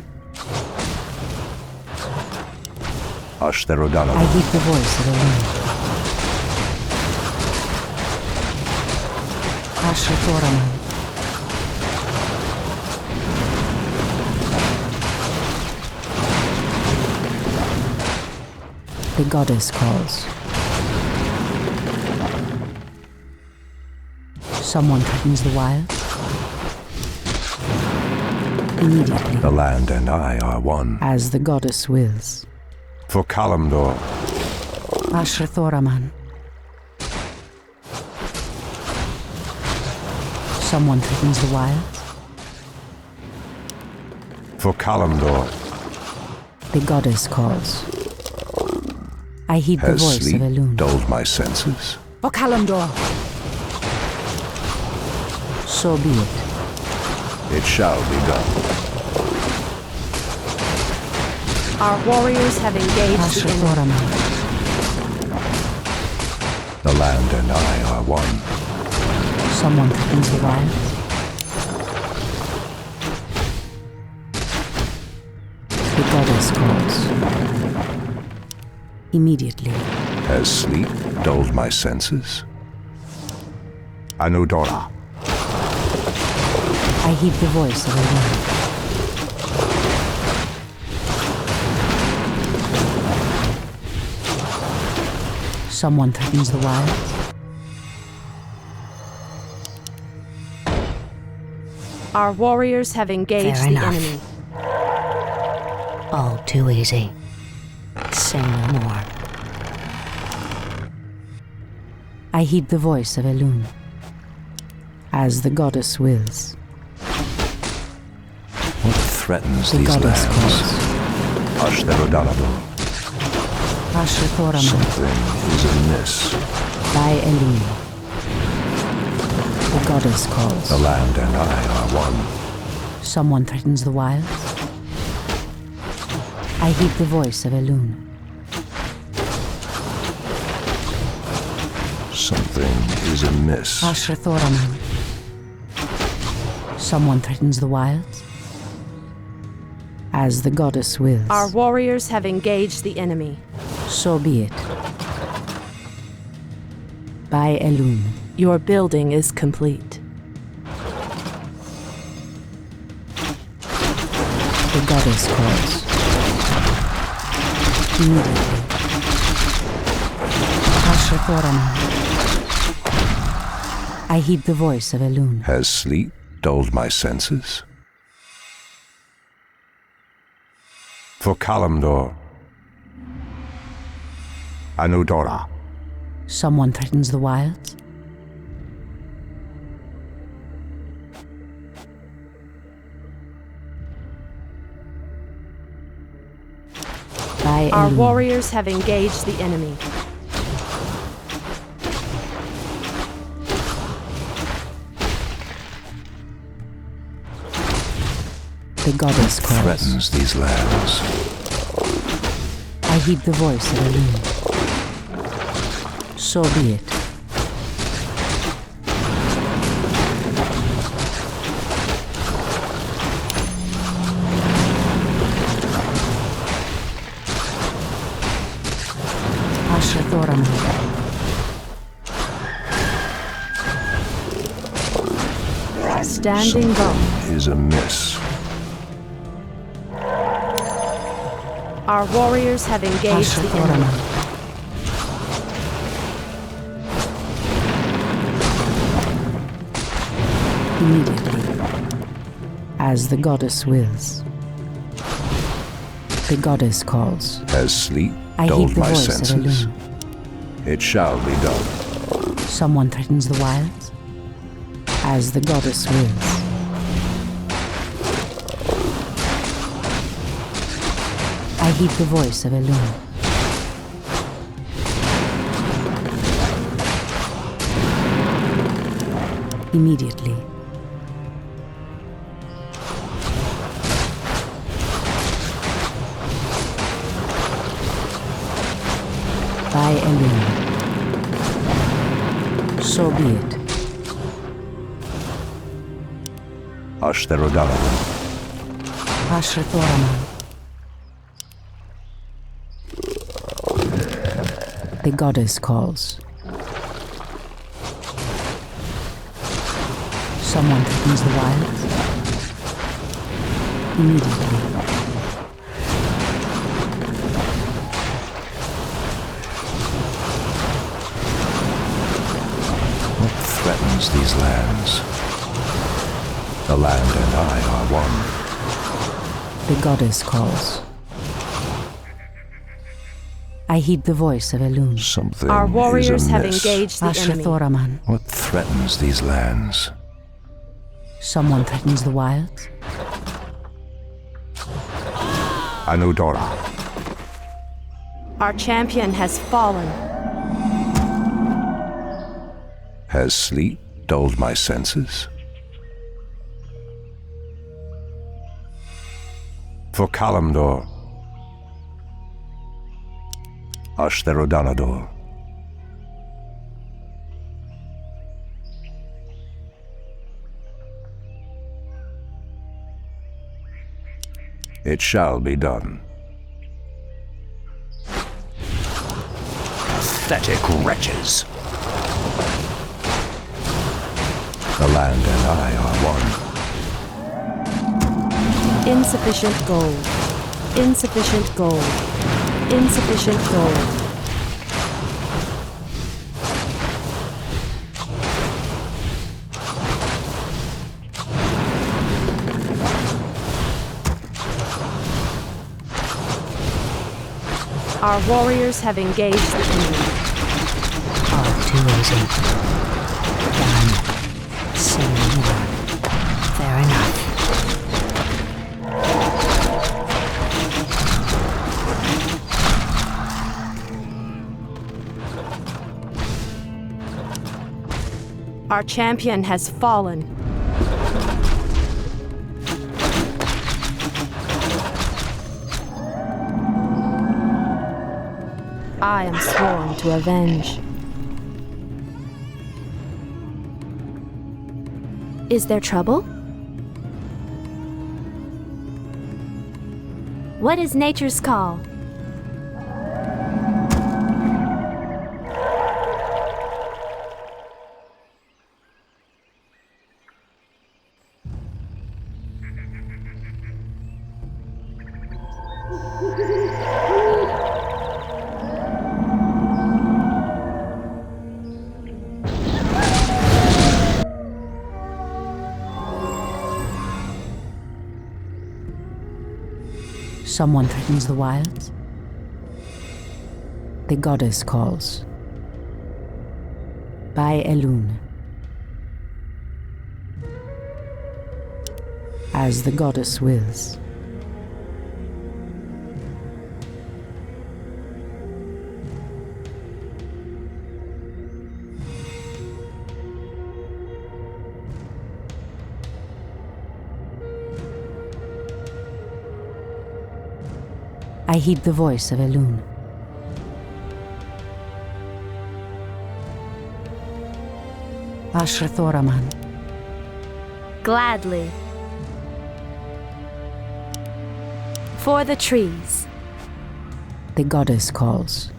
Ashtherodana. I hear the voice of Elune. Ashrathoraman. The goddess calls. Someone threatens the wild. Immediately, The land and I are one. as the goddess wills. For Kalimdor, Ashrathoraman. Someone threatens the wild. for Kalimdor, The goddess calls. I heed the has voice sleep of Elune. dulled my senses? For Kalimdor. So be it. It shall be done. Our warriors have engaged the enemy. Ashrathoraman. The land and I are one. Someone threatens the wild. The goddess calls. Immediately, Has sleep dulled my senses? Anudora, I heed the voice of Elune. Someone threatens the wild. Our warriors have engaged Fair the enough. enemy. All too easy. Say no more. I heed the voice of Elune. As the goddess wills. what threatens The these goddess lands? calls. Ashtherodana, Ashrathoraman. something is amiss. By Elune. The goddess calls. The land and I are one. Someone threatens the wild. I heed the voice of Elune. Something is amiss. Ashrathoraman. Someone threatens the wilds. As the goddess wills. Our warriors have engaged the enemy. So be it. By Elune. Your building is complete. The goddess calls. Immediately. Ashrathoraman. I heed the voice of Elune. Has sleep dulled my senses? For Kalimdor, Anudora, Someone threatens the wilds. By Our Elune. warriors have engaged the enemy. The goddess calls. threatens these lands. I heed the voice of Elune. So be it. Ashrathoraman. Standing guard. Is amiss. Our warriors have engaged the enemy. Immediately, as the goddess wills. The goddess calls. As sleep I heed dulled the my voice of senses, Elune. it shall be done. Someone threatens the wilds. As the goddess wills. I heed the voice of Elune. Immediately. By Elune. So be it. Ashtherodalaman. Ashrathoraman. The goddess calls. Someone threatens the wilds. Immediately. What threatens these lands? The land and I are one. The goddess calls. I heed the voice of Elune. Something Our warriors is have amiss. engaged the enemy. Ashrathoraman. What threatens these lands? Someone threatens the wilds. Anudora. Our champion has fallen. Has sleep dulled my senses? For Kalimdor. Ashtherodanador. It shall be done. Pathetic wretches. The land and I are one. Insufficient gold. Insufficient gold. Insufficient gold. Our warriors have engaged the enemy. R2 Done. Say no more. Fair enough. Our champion has fallen. I am sworn to avenge. Is there trouble? What is nature's call? Someone threatens the wilds. The goddess calls. By Elune. As the goddess wills. I heed the voice of Elune. Ashrathoraman. Gladly. For the trees. The goddess calls.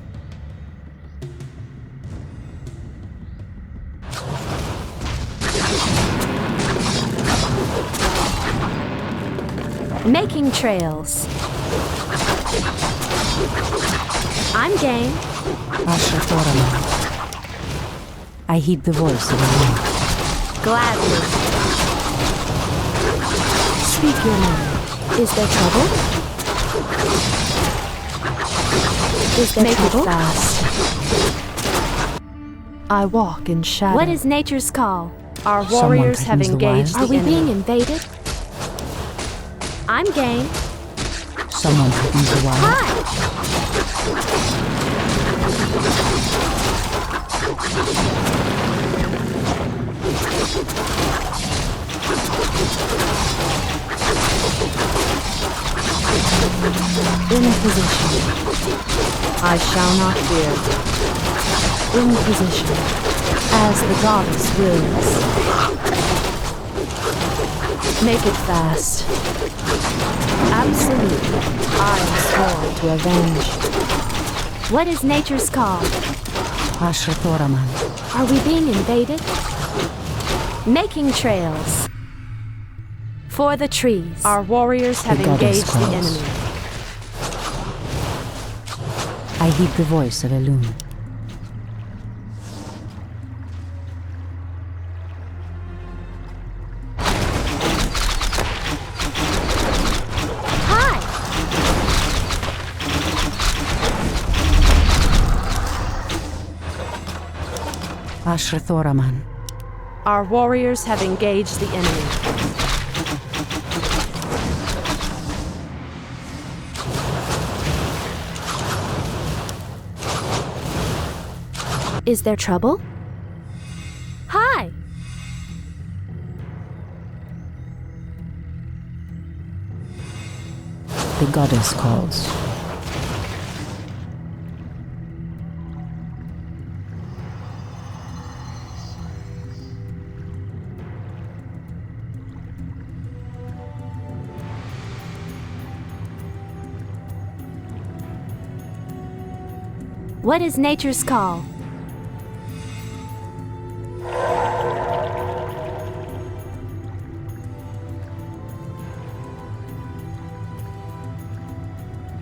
Making trails. I'm game. I heed the voice of the Lord. Gladly. Speak your name. Is there trouble? Is there Make trouble? it fast. I walk in shadow. What is nature's call? Our Someone warriors have threatens the engaged wild. the Are we enemy. being invaded? I'm game. Someone threatens the wild. Hi! In position. I shall not fear. In position. As the goddess wills. Make it fast. Absolutely. I am sworn to avenge. What is nature's call? Ashrathoraman. Are we being invaded? Making trails. For the trees. Our warriors have The goddess engaged the calls. enemy. I heed the voice of Elun. Hi! Ashrathoraman. Our warriors have engaged the enemy. Is there trouble? Hi! The goddess calls. What is nature's call?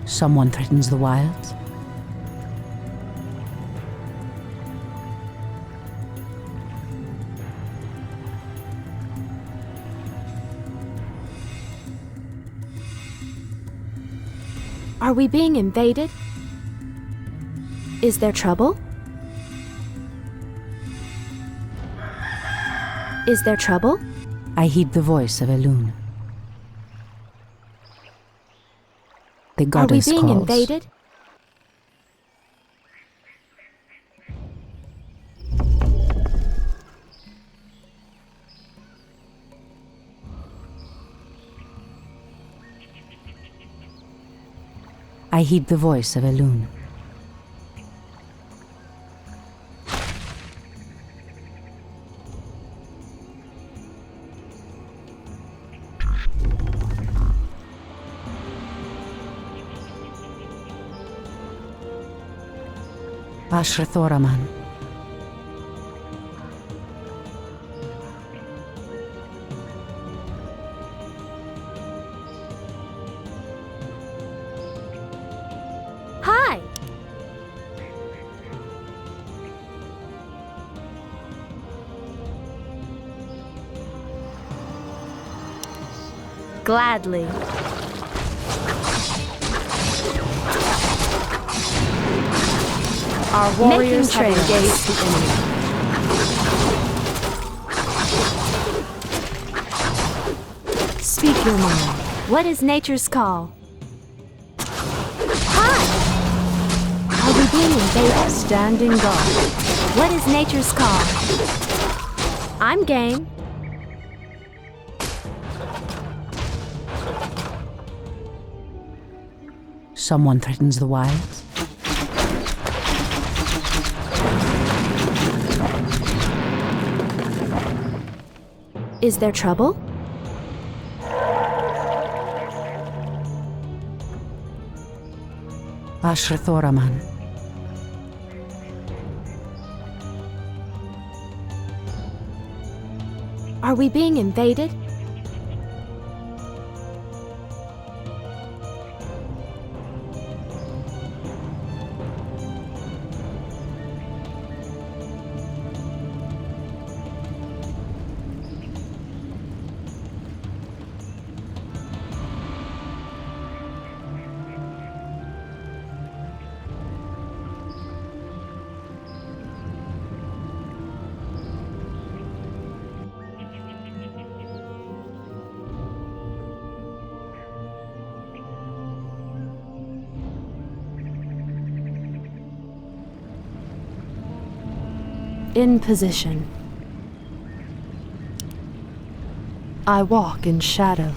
Someone threatens the wilds. Are we being invaded? Is there trouble? Is there trouble? I heed the voice of Elun. The Are we goddess being calls. invaded? I heed the voice of Elun. Ashrathoraman. Hi! Gladly. Our warriors have engaged the enemy. Speak your mind. What is nature's call? Hi! Are we being invaded? Standing guard. What is nature's call? I'm game. Someone threatens the wilds. Is there trouble? Ashrathoraman. Are we being invaded? In position. I walk in shadow.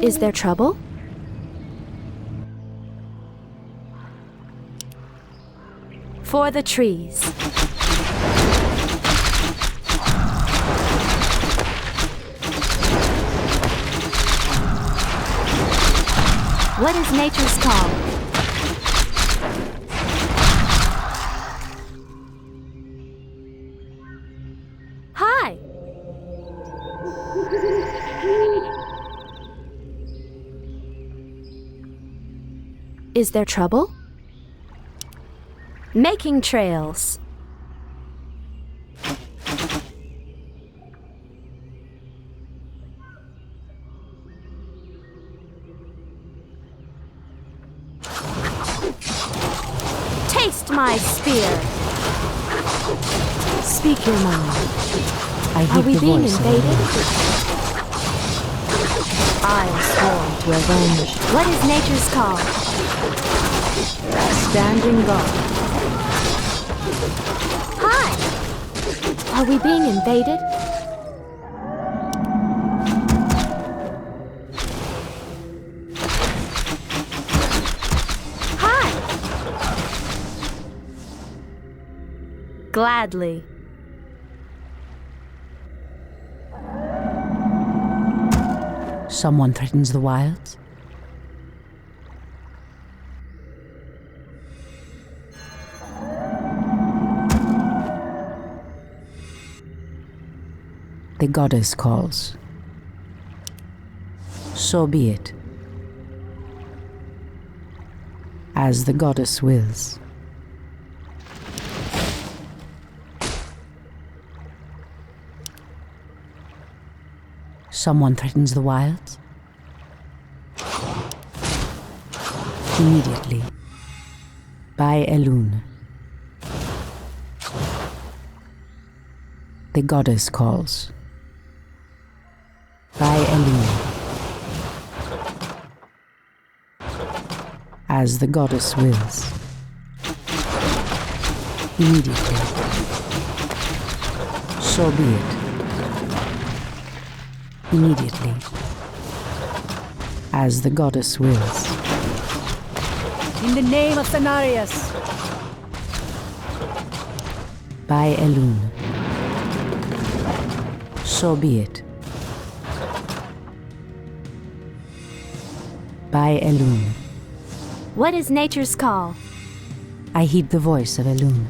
Is there trouble? For the trees. What is nature's call? Hi! Is there trouble? Making trails. Taste my spear. Speak your mind. I Are heed we the being voice of invaded? Elune. I am sworn to avenge. What is nature's call? Standing guard. Hi! Are we being invaded? Hi! Gladly. Someone threatens the wilds? The goddess calls. So be it. As the goddess wills. Someone threatens the wilds? Immediately. By Elune. The goddess calls. By Elune. As the goddess wills. Immediately. So be it. Immediately. As the goddess wills. In the name of Cenarius. By Elune. So be it. By Elune. What is nature's call? I heed the voice of Elune.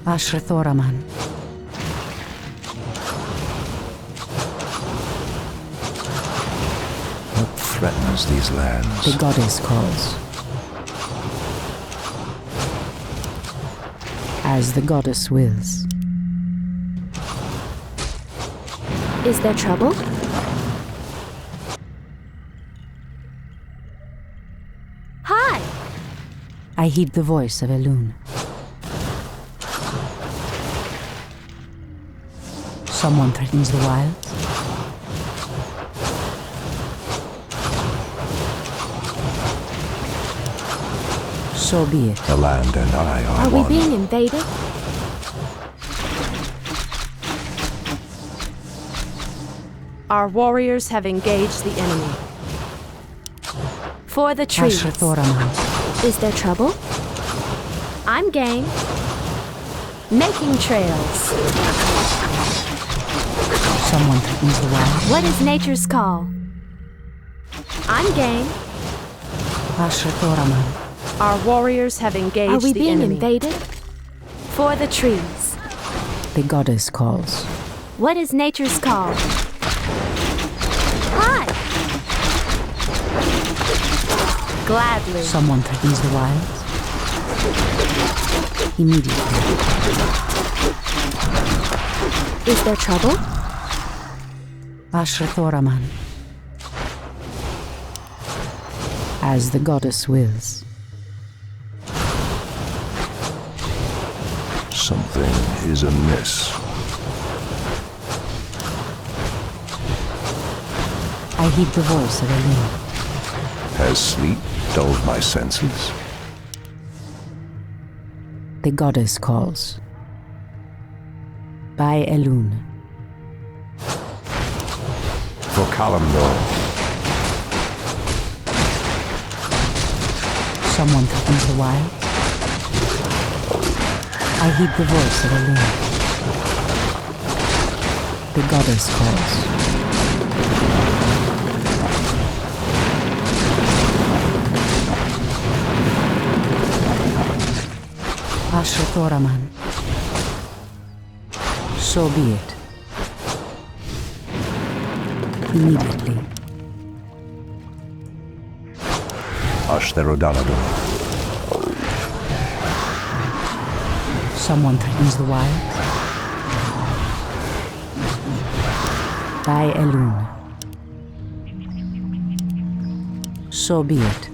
Ashrathoraman. What threatens these lands? The goddess calls. As the goddess wills. Is there trouble? Hi! I heed the voice of Elune. Someone threatens the wilds? So be it. The land and I are Are we one. being invaded? Our warriors have engaged the enemy. For the trees. Ashrathoraman. Is there trouble? I'm game. Making trails. Someone threatens the wilds? What is nature's call? I'm game. Ashrathoraman. Our warriors have engaged the enemy. Are we being invaded? For the trees. The goddess calls. What is nature's call? Hi! Gladly. Someone threatens the wilds? Immediately. Is there trouble? Ashrathoraman. As the goddess wills. Something is amiss. I heed the voice of Elune. Has sleep dulled my senses? The goddess calls. By Elune. For Kalimdor. Someone threatens the wild. I heed the voice of Elune. The goddess calls. Ashrathoraman. So be it. Immediately. Ashtherodalador. Someone threatens the wild. By Elune. So be it.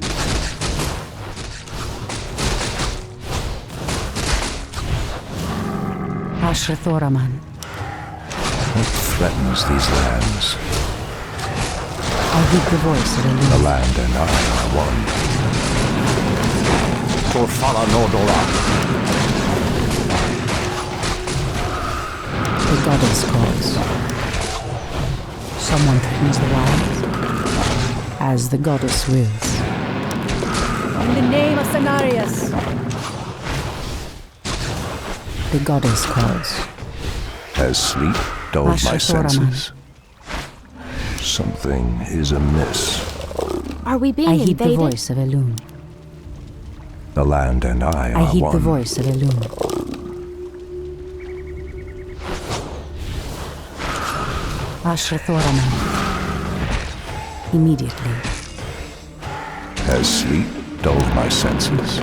Ashrathoraman. What threatens these lands? I heed the voice of The Elune. land and I are one. For Falanodora. The goddess calls. Someone threatens the wild. As the goddess wills. In the name of Cenarius. The goddess calls. Has sleep dulled my Ashrathoraman. senses? Something is amiss. Are we being I heed the invaded? voice of Elune. The land and I I are heed one. the voice of Elune. Ashrathoraman. Immediately. Has sleep dulled my senses?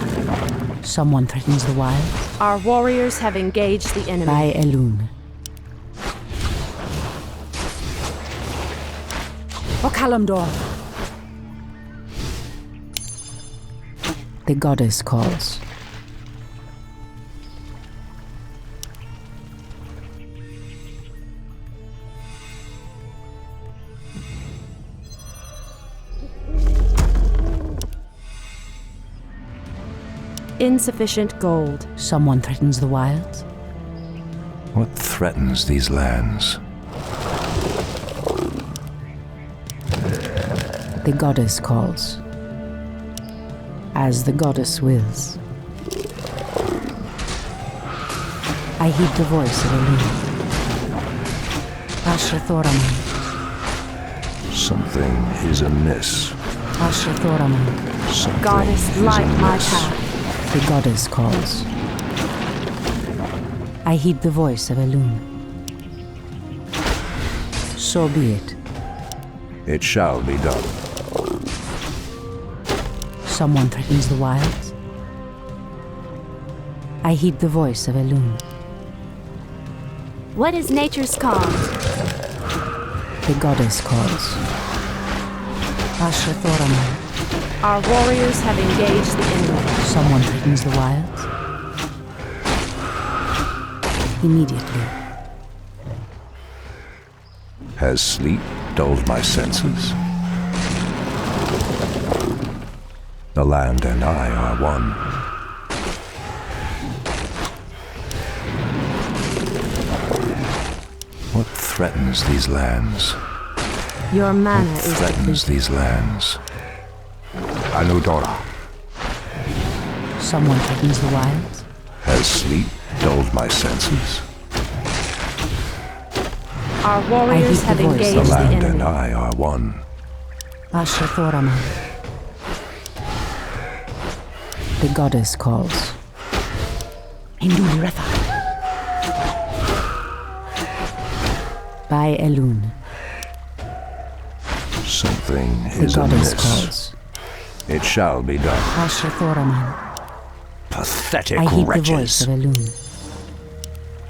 Someone threatens the wild. Our warriors have engaged the enemy. By Elune. For Kalimdor. The goddess calls. Insufficient gold. Someone threatens the wilds. What threatens these lands? The goddess calls. As the goddess wills. I heed the voice of Elune. Ashrathoraman. Something is amiss. Ashrathoraman. Something Goddess, is light my amiss. path. The goddess calls. I heed the voice of Elune. So be it. It shall be done. Someone threatens the wilds. I heed the voice of Elune. What is nature's call? The goddess calls. Ashrathoraman. Our warriors have engaged the enemy. Someone threatens the wilds. Immediately. Has sleep dulled my senses? The land and I are one. What threatens these lands? Your manner What is threatens these lands? Anudora. Someone threatens the wilds. Has sleep dulled my senses? Our warriors heed have the voice. The engaged the land and enemy. I are one. Ashrathoraman. The goddess calls. Hinduliretha. By Elune. Something The is goddess amiss. calls. It shall be done. Ashrathoraman. Pathetic I heed the voice wretches. of Elune.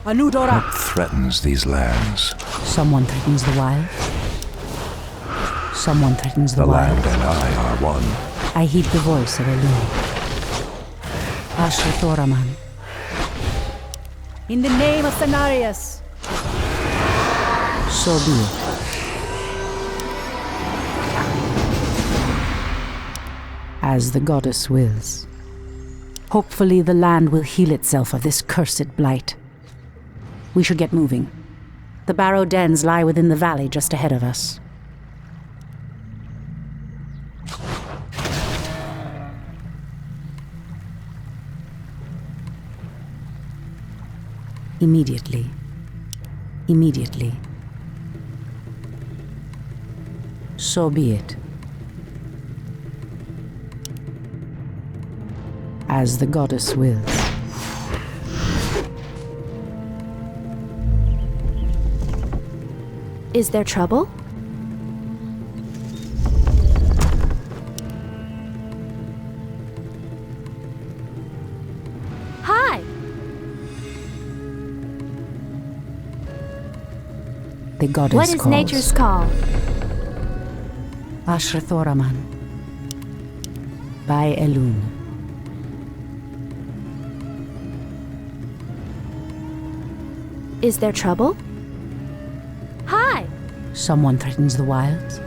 Anudora. What threatens these lands? Someone threatens the wild. Someone threatens the The wild. land and I are one. I heed the voice of Elune. Ashrathoraman. In the name of Cenarius. So be it. As the goddess wills. Hopefully the land will heal itself of this cursed blight. We should get moving. The Barrow Dens lie within the valley just ahead of us. Immediately. Immediately. So be it. As the goddess wills. Is there trouble? Hi! The goddess What is calls. nature's call? Ashrathoraman. By Elun. Is there trouble? Hi! Someone threatens the wilds.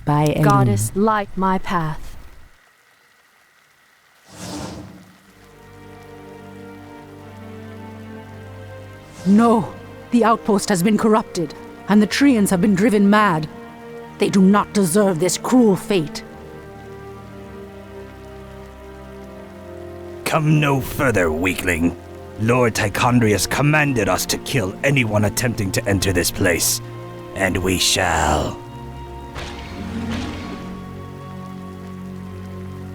By Elun. Goddess, light my path. No! The outpost has been corrupted, and the Treants have been driven mad. They do not deserve this cruel fate. Come no further, weakling. Lord Tichondrius commanded us to kill anyone attempting to enter this place, and we shall.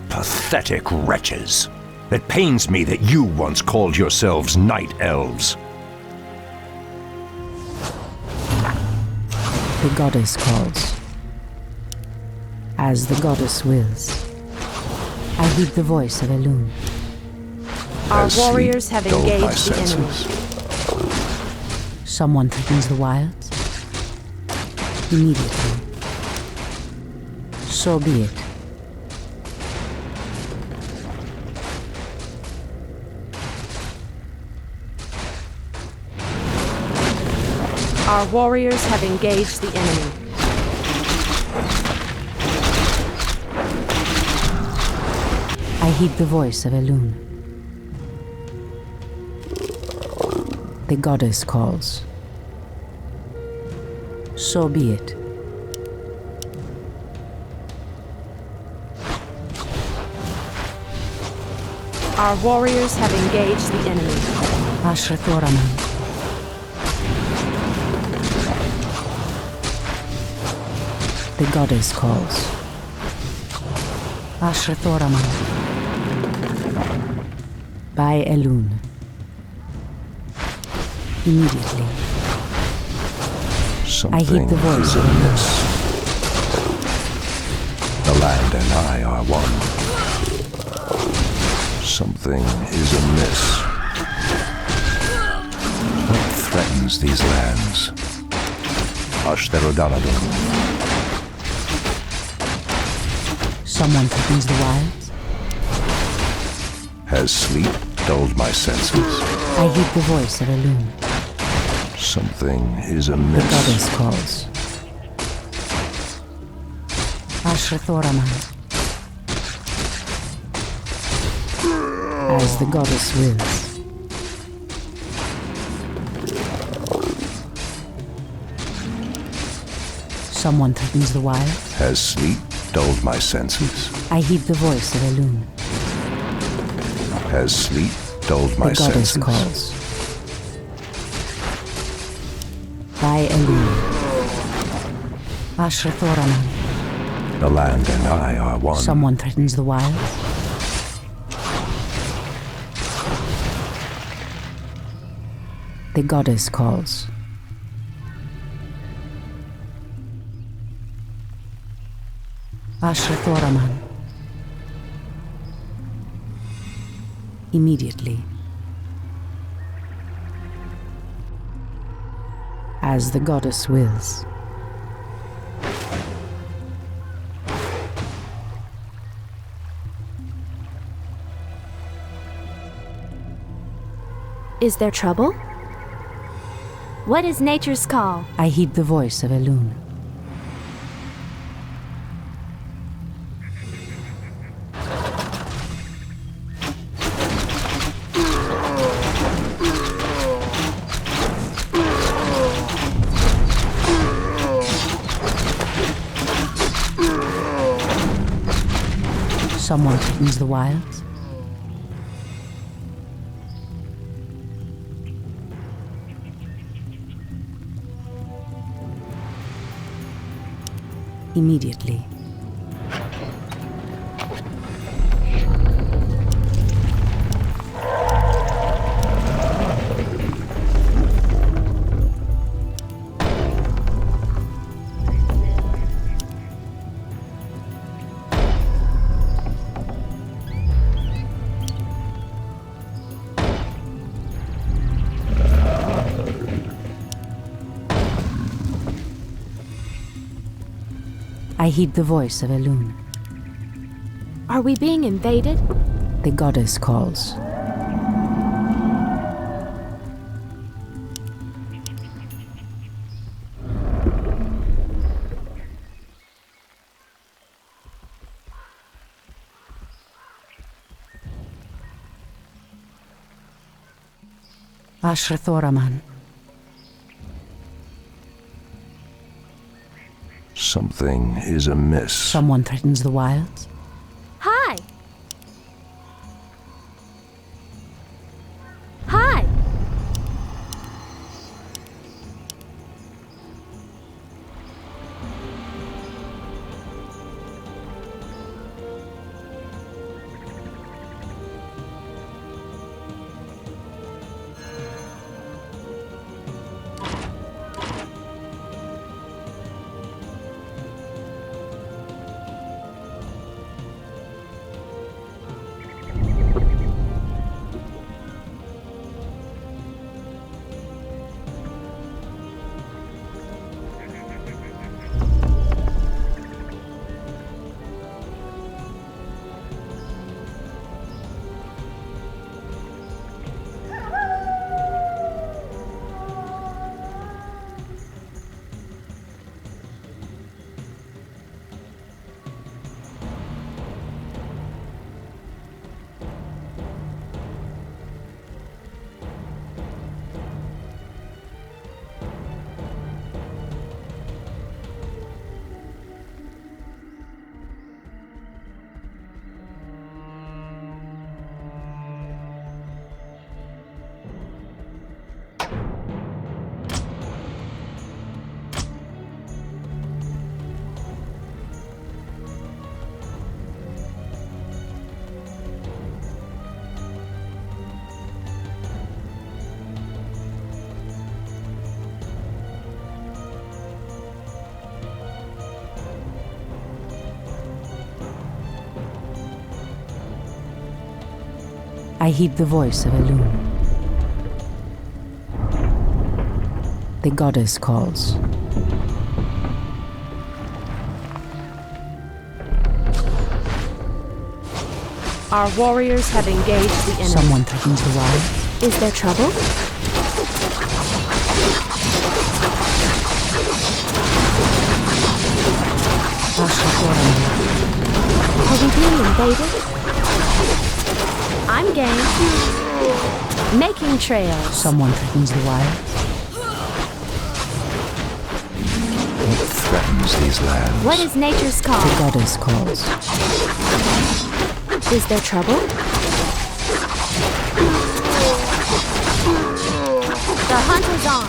Pathetic wretches. It pains me that you once called yourselves night elves. The goddess calls. As the goddess wills. I heed the voice of Elun. Our As warriors sleep have dulled my engaged the enemy. senses. Someone threatens the wilds. Immediately. So be it. Our warriors have engaged the enemy. I heed the voice of Elun. The goddess calls. So be it. Our warriors have engaged the enemy. Ashrathoraman. The goddess calls. Ashrathoraman. By Elun. Immediately. Something I heed the voice is of Elun. amiss. The land and I are one. Something is amiss. What threatens these lands? Ashtherodanadon. Someone threatens the wilds. Has sleep dulled my senses? I heed the voice of Elun. Something is The amiss. goddess calls. Ashrathoraman. As the goddess wills. Someone threatens the wild. Has sleep dulled my senses? I heed the voice of Elun. Has sleep dulled my The goddess senses? calls. By Elun. Ashrathoraman. The land and I are one. Someone threatens the wild. The goddess calls. Ashrathoraman. Immediately. As the goddess wills. Is there trouble? What is nature's call? I heed the voice of Elun. Someone threatens the wilds. Immediately. I heed the voice of Elune. Are we being invaded? The goddess calls. Ashrathoraman. Something is amiss. Someone threatens the wilds. Hi! Hi! I heed the voice of Elune. The goddess calls. Our warriors have engaged the enemy. Someone threatens the wild. Is there trouble? Are we being invaded? I'm game. Making trails. Someone threatens the wild. What threatens these lands? What is nature's call? The goddess calls. Is there trouble? The hunt is on.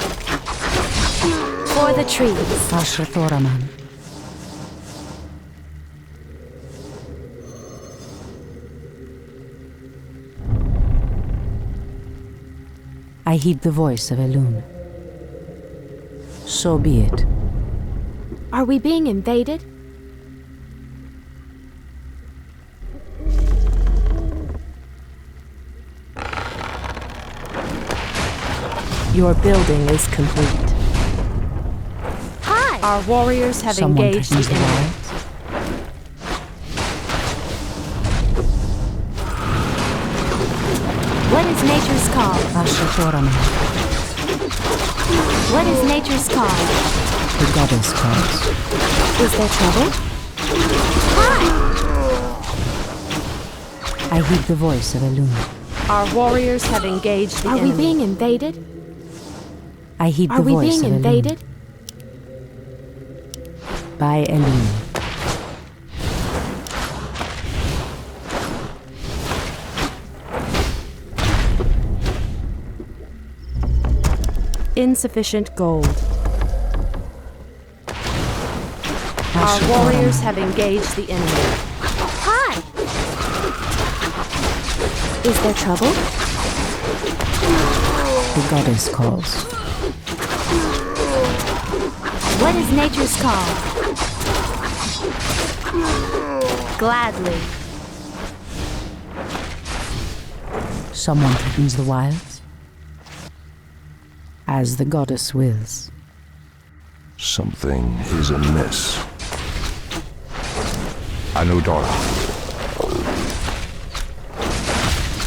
For the trees. Ashrathoraman. I heed the voice of Elune. So be it. Are we being invaded? Your building is complete. Hi! Our warriors have Someone engaged threatens the the enemy. wilds. What is nature's call? Ashrathoraman. What is nature's call? The goddess calls. Is there trouble? Hi! I heed the voice of Elune. Our warriors have engaged the enemy. Are we being invaded? I heed Are the we voice being of invaded? Elune. By Elune. Insufficient gold. Our warriors have engaged the enemy. Hi! Is there trouble? The goddess calls. What is nature's call? Gladly. Someone threatens the wilds. As the goddess wills. Something is amiss. Anudora.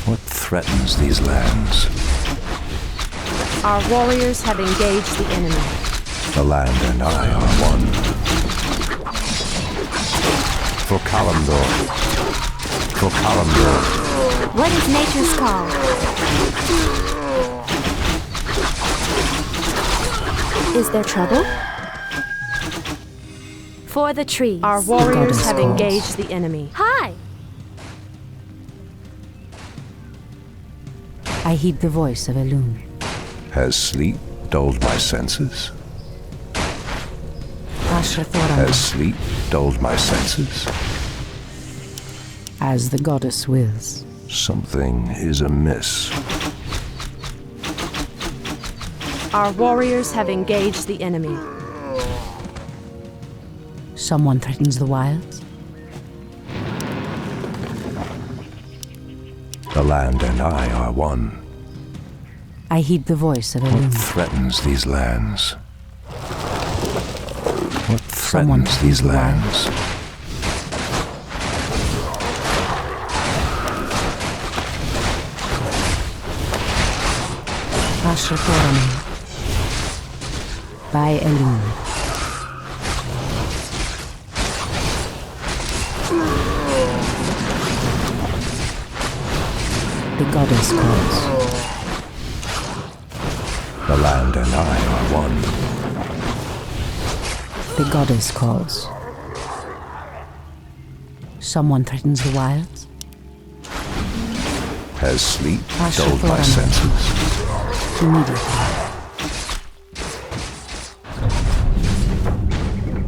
What threatens these lands? Our warriors have engaged the enemy. The land and I are one. For Kalimdor. For Kalimdor. What is nature's call? Is there trouble? For the trees. Our warriors have engaged the enemy. Hi! I heed the voice of Elune. Has sleep dulled my senses? Has sleep dulled my senses? As the goddess wills. Something is amiss. Our warriors have engaged the enemy. Someone threatens the wilds. The land and I are one. I heed the voice of What Elune. threatens these lands? What Someone threatens these threatens the lands? Ashrathoraman. By Elune. The goddess calls. The land and I are one. The goddess calls. Someone threatens the wilds. Has sleep dulled my Ashrathoraman. senses? Immediately.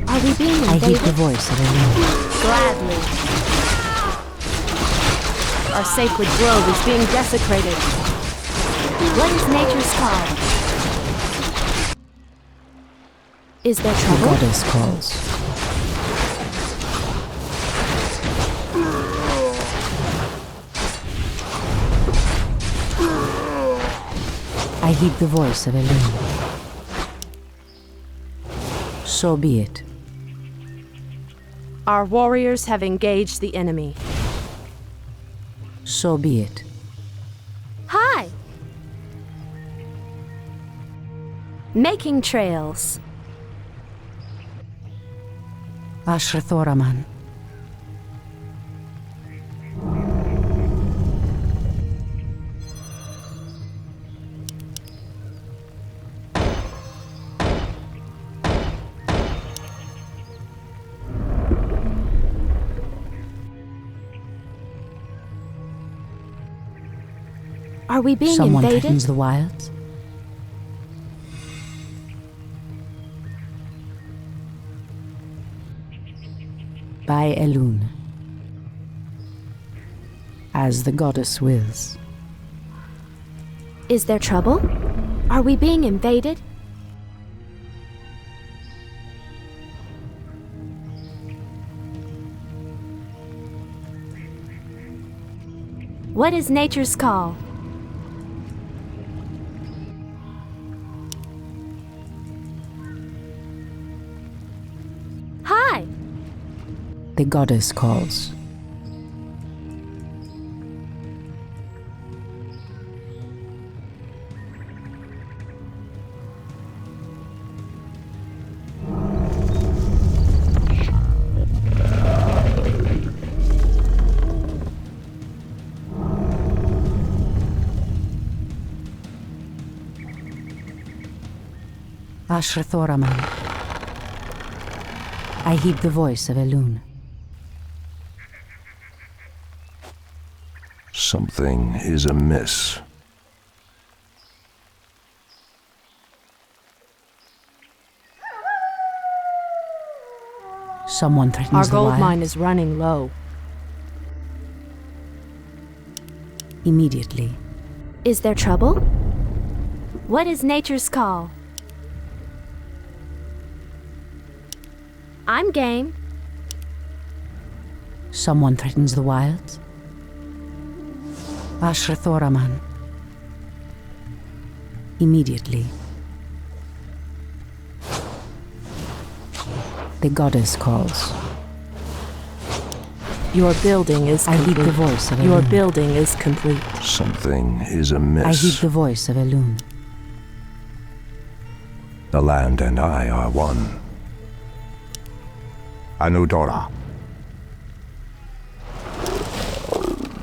Are we being I heed the invaded? voice of Elune. Gladly. Our sacred grove is being desecrated. What is nature's call? Is there The trouble? goddess calls. I heed the voice of Elune. So be it. Our warriors have engaged the enemy. So be it. Hi! Making trails. Ashrathoraman. Are we being Someone invaded? threatens the wilds. By Elune. As the goddess wills. Is there trouble? Are we being invaded? What is nature's call? Hi! The goddess calls. Ashrathoraman. I heed the voice of Elune. Something is amiss. Someone threatens Our the gold wild. mine is running low. Immediately. Is there trouble? What is nature's call? I'm game. Someone threatens the wilds. Ashrathoraman. Immediately. The goddess calls. Your building is I complete. heed the voice of Your Elune. building is complete. Something is I amiss. heed the voice of Elune. The land and I are one. Anudora.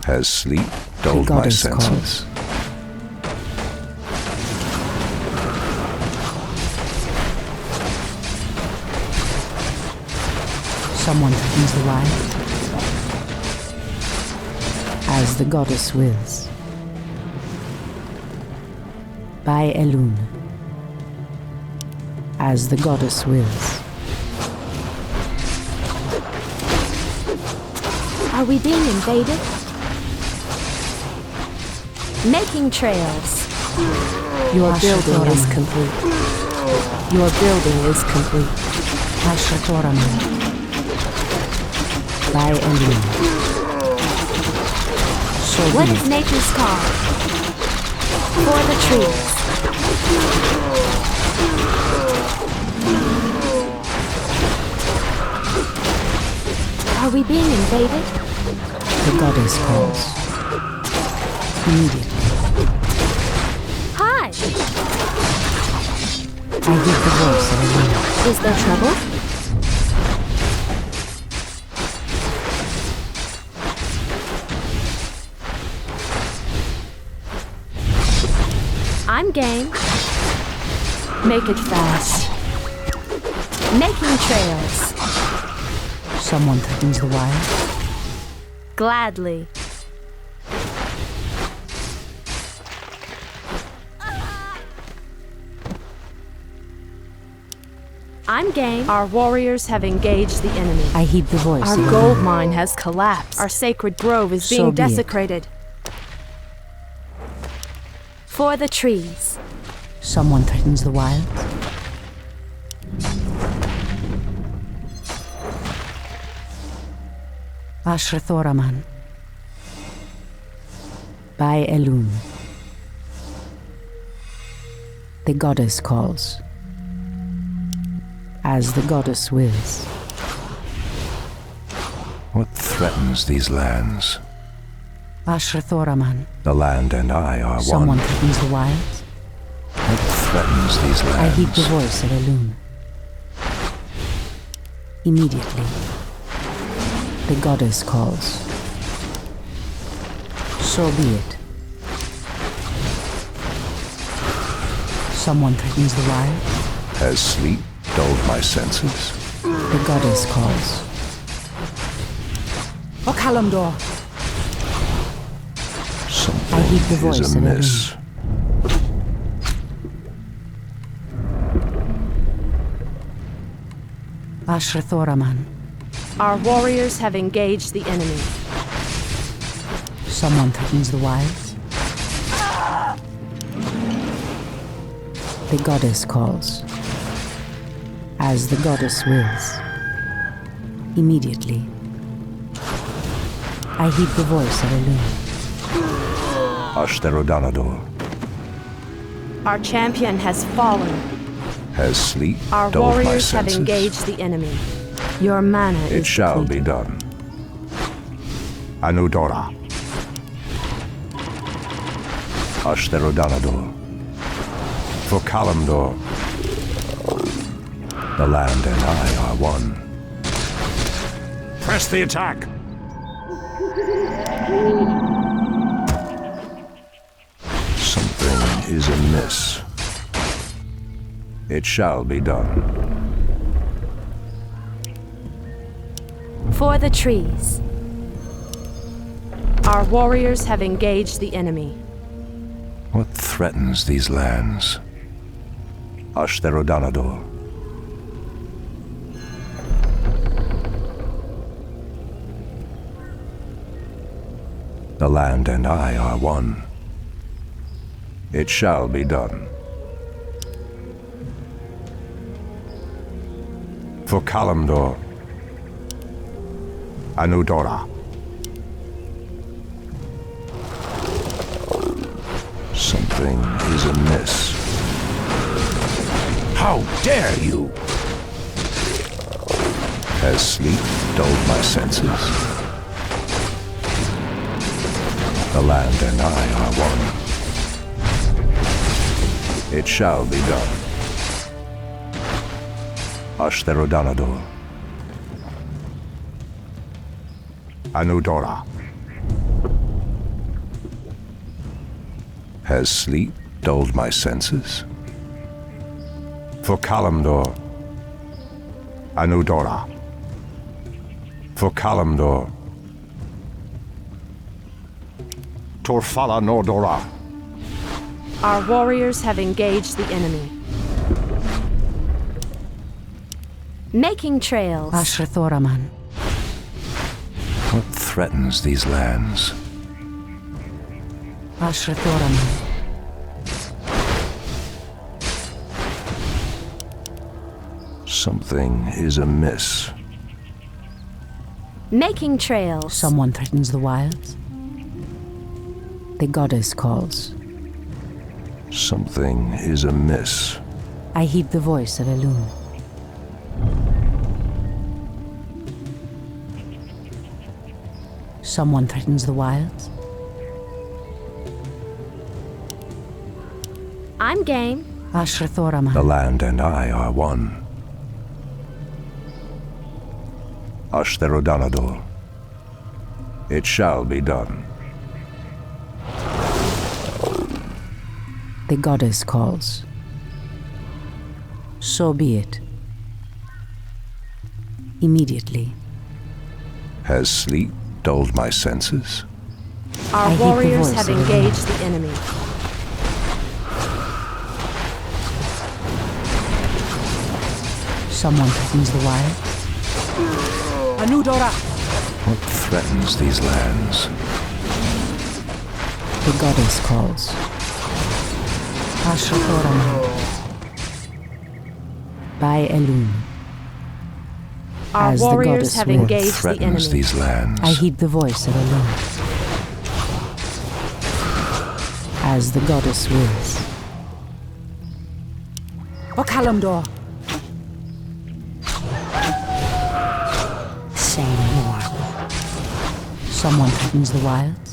Has sleep dulled my goddess senses? Someone threatens the wild. As the goddess wills. By Elune. As the goddess wills. Are we being invaded? Making trails. Your Asha building Toraman. is complete. Your building is complete. Ashrathoraman. By Elune. So What be is it. nature's call? For the trees. Are we being invaded? The goddess calls. Immediately. Hi! I hear the voice of Elune. Is there trouble? I'm game. Make it fast. Making trails. Someone threatens the wild. Gladly. I'm game. Our warriors have engaged the enemy. I heed the voice Our of gold Elune. mine has collapsed. Our sacred grove is So being be it. desecrated. For the trees. Someone threatens the wild. Ashrathoraman. By Elune. The goddess calls. As the goddess wills. What threatens these lands? Ashrathoraman. The land and I are Someone one. threatens the wild. What threatens these I lands? heed the voice of Elune. Immediately. The goddess calls. So be it. Someone threatens the wild. Has sleep dulled my senses? The goddess calls. O Kalimdor! I heed the Something voice is of amiss. Ashrathoraman. Our warriors have engaged the enemy. Someone threatens the wilds. The goddess calls. As the goddess wills. Immediately. I heed the voice of Elune. Ashtarodanador. Our champion has fallen. Has sleep Our dulled my warriors have senses? engaged the enemy. Your mana It is shall depleted. be done. Anudora. Ashtarodanador. For Kalimdor. The land and I are one. Press the attack! Something is amiss. It shall be done. For the trees. Our warriors have engaged the enemy. What threatens these lands? Ashtarodanador. The land and I are one. It shall be done. For Kalimdor, Anudora. Something is amiss. How dare you! Has sleep dulled my senses? The land and I are one. It shall be done. Ashtherodanador. Anudora. Has sleep dulled my senses? For Kalimdor, Anudora. For Kalimdor, Torfala Nordora. Our warriors have engaged the enemy. Making trails. Ashrathoraman. What threatens these lands? Ashrathoraman. Something is amiss. Making trails. Someone threatens the wilds. The goddess calls. Something is amiss. I heed the voice of Elune. Someone threatens the wilds. I'm game. Ashrathoraman. The land and I are one. Ashtherodanador. It shall be done. The goddess calls. So be it. Immediately. Has sleep dulled my senses? Our I heed the warriors voice have of engaged the enemy. Someone threatens the wild. Anudora! What threatens these lands? The goddess calls. Ashrathoraman. By Elune. Our As the warriors goddess have wills. engaged the Threatens enemy. these lands. I heed the voice of Elune. As the goddess wills. For Kalimdor. Say no more. Someone threatens the wilds.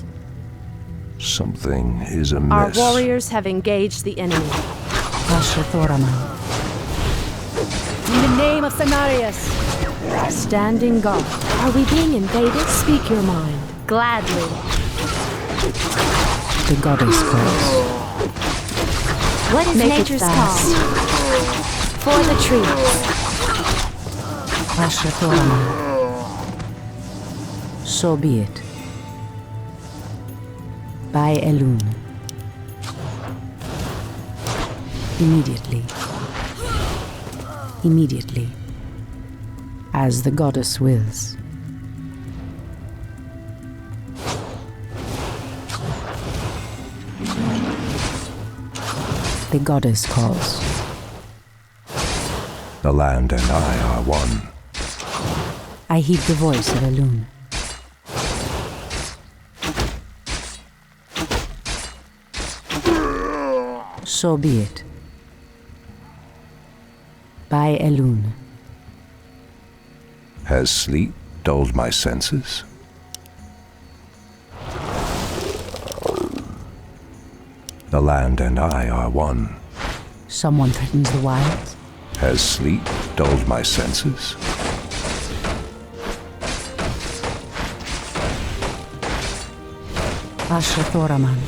Something is amiss. Our warriors have engaged the enemy. Ashrathoraman. In the name of Cenarius. Standing guard. Are we being invaded? Speak your mind. Gladly. The goddess calls. What is Make it nature's fast. call? For the trees. Ashrathoraman. So be it. By Elune. Immediately. Immediately. As the goddess wills. The goddess calls. The land and I are one. I heed the voice of Elune. So be it. By Elune. Has sleep dulled my senses? The land and I are one. Someone threatens the wilds. Has sleep dulled my senses? Ashrathoraman.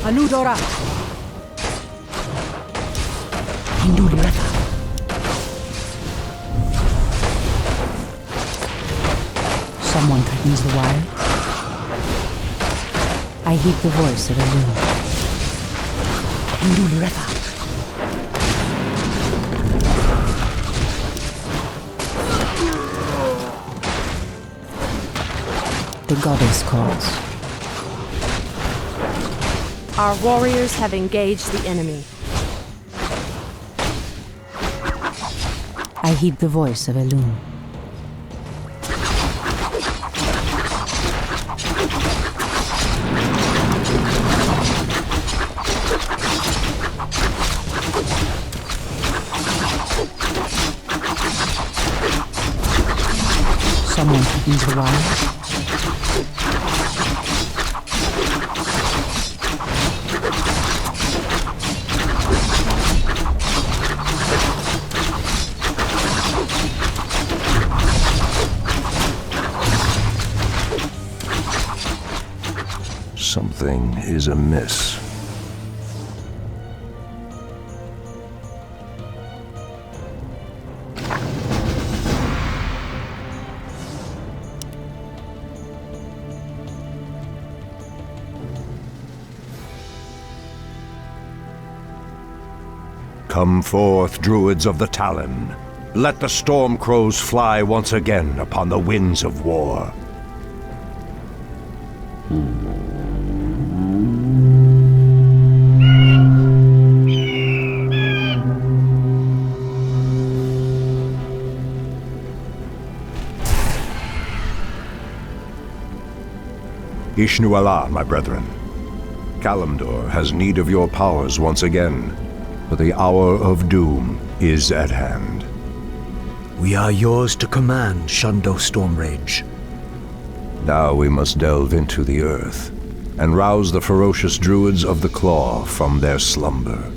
Anudora. Hindulirafa. Someone threatens the wild. I heed the voice of Elune. Hindulirafa. the goddess calls. Our warriors have engaged the enemy. I heed the voice of Elune. Someone to ease the wire. Something is amiss. Come forth, Druids of the Talon. Let the storm crows fly once again upon the winds of war. Ishnu Allah, my brethren. Kalimdor has need of your powers once again, for the hour of doom is at hand. We are yours to command, Shundo Stormrage. Now we must delve into the earth and rouse the ferocious Druids of the Claw from their slumber.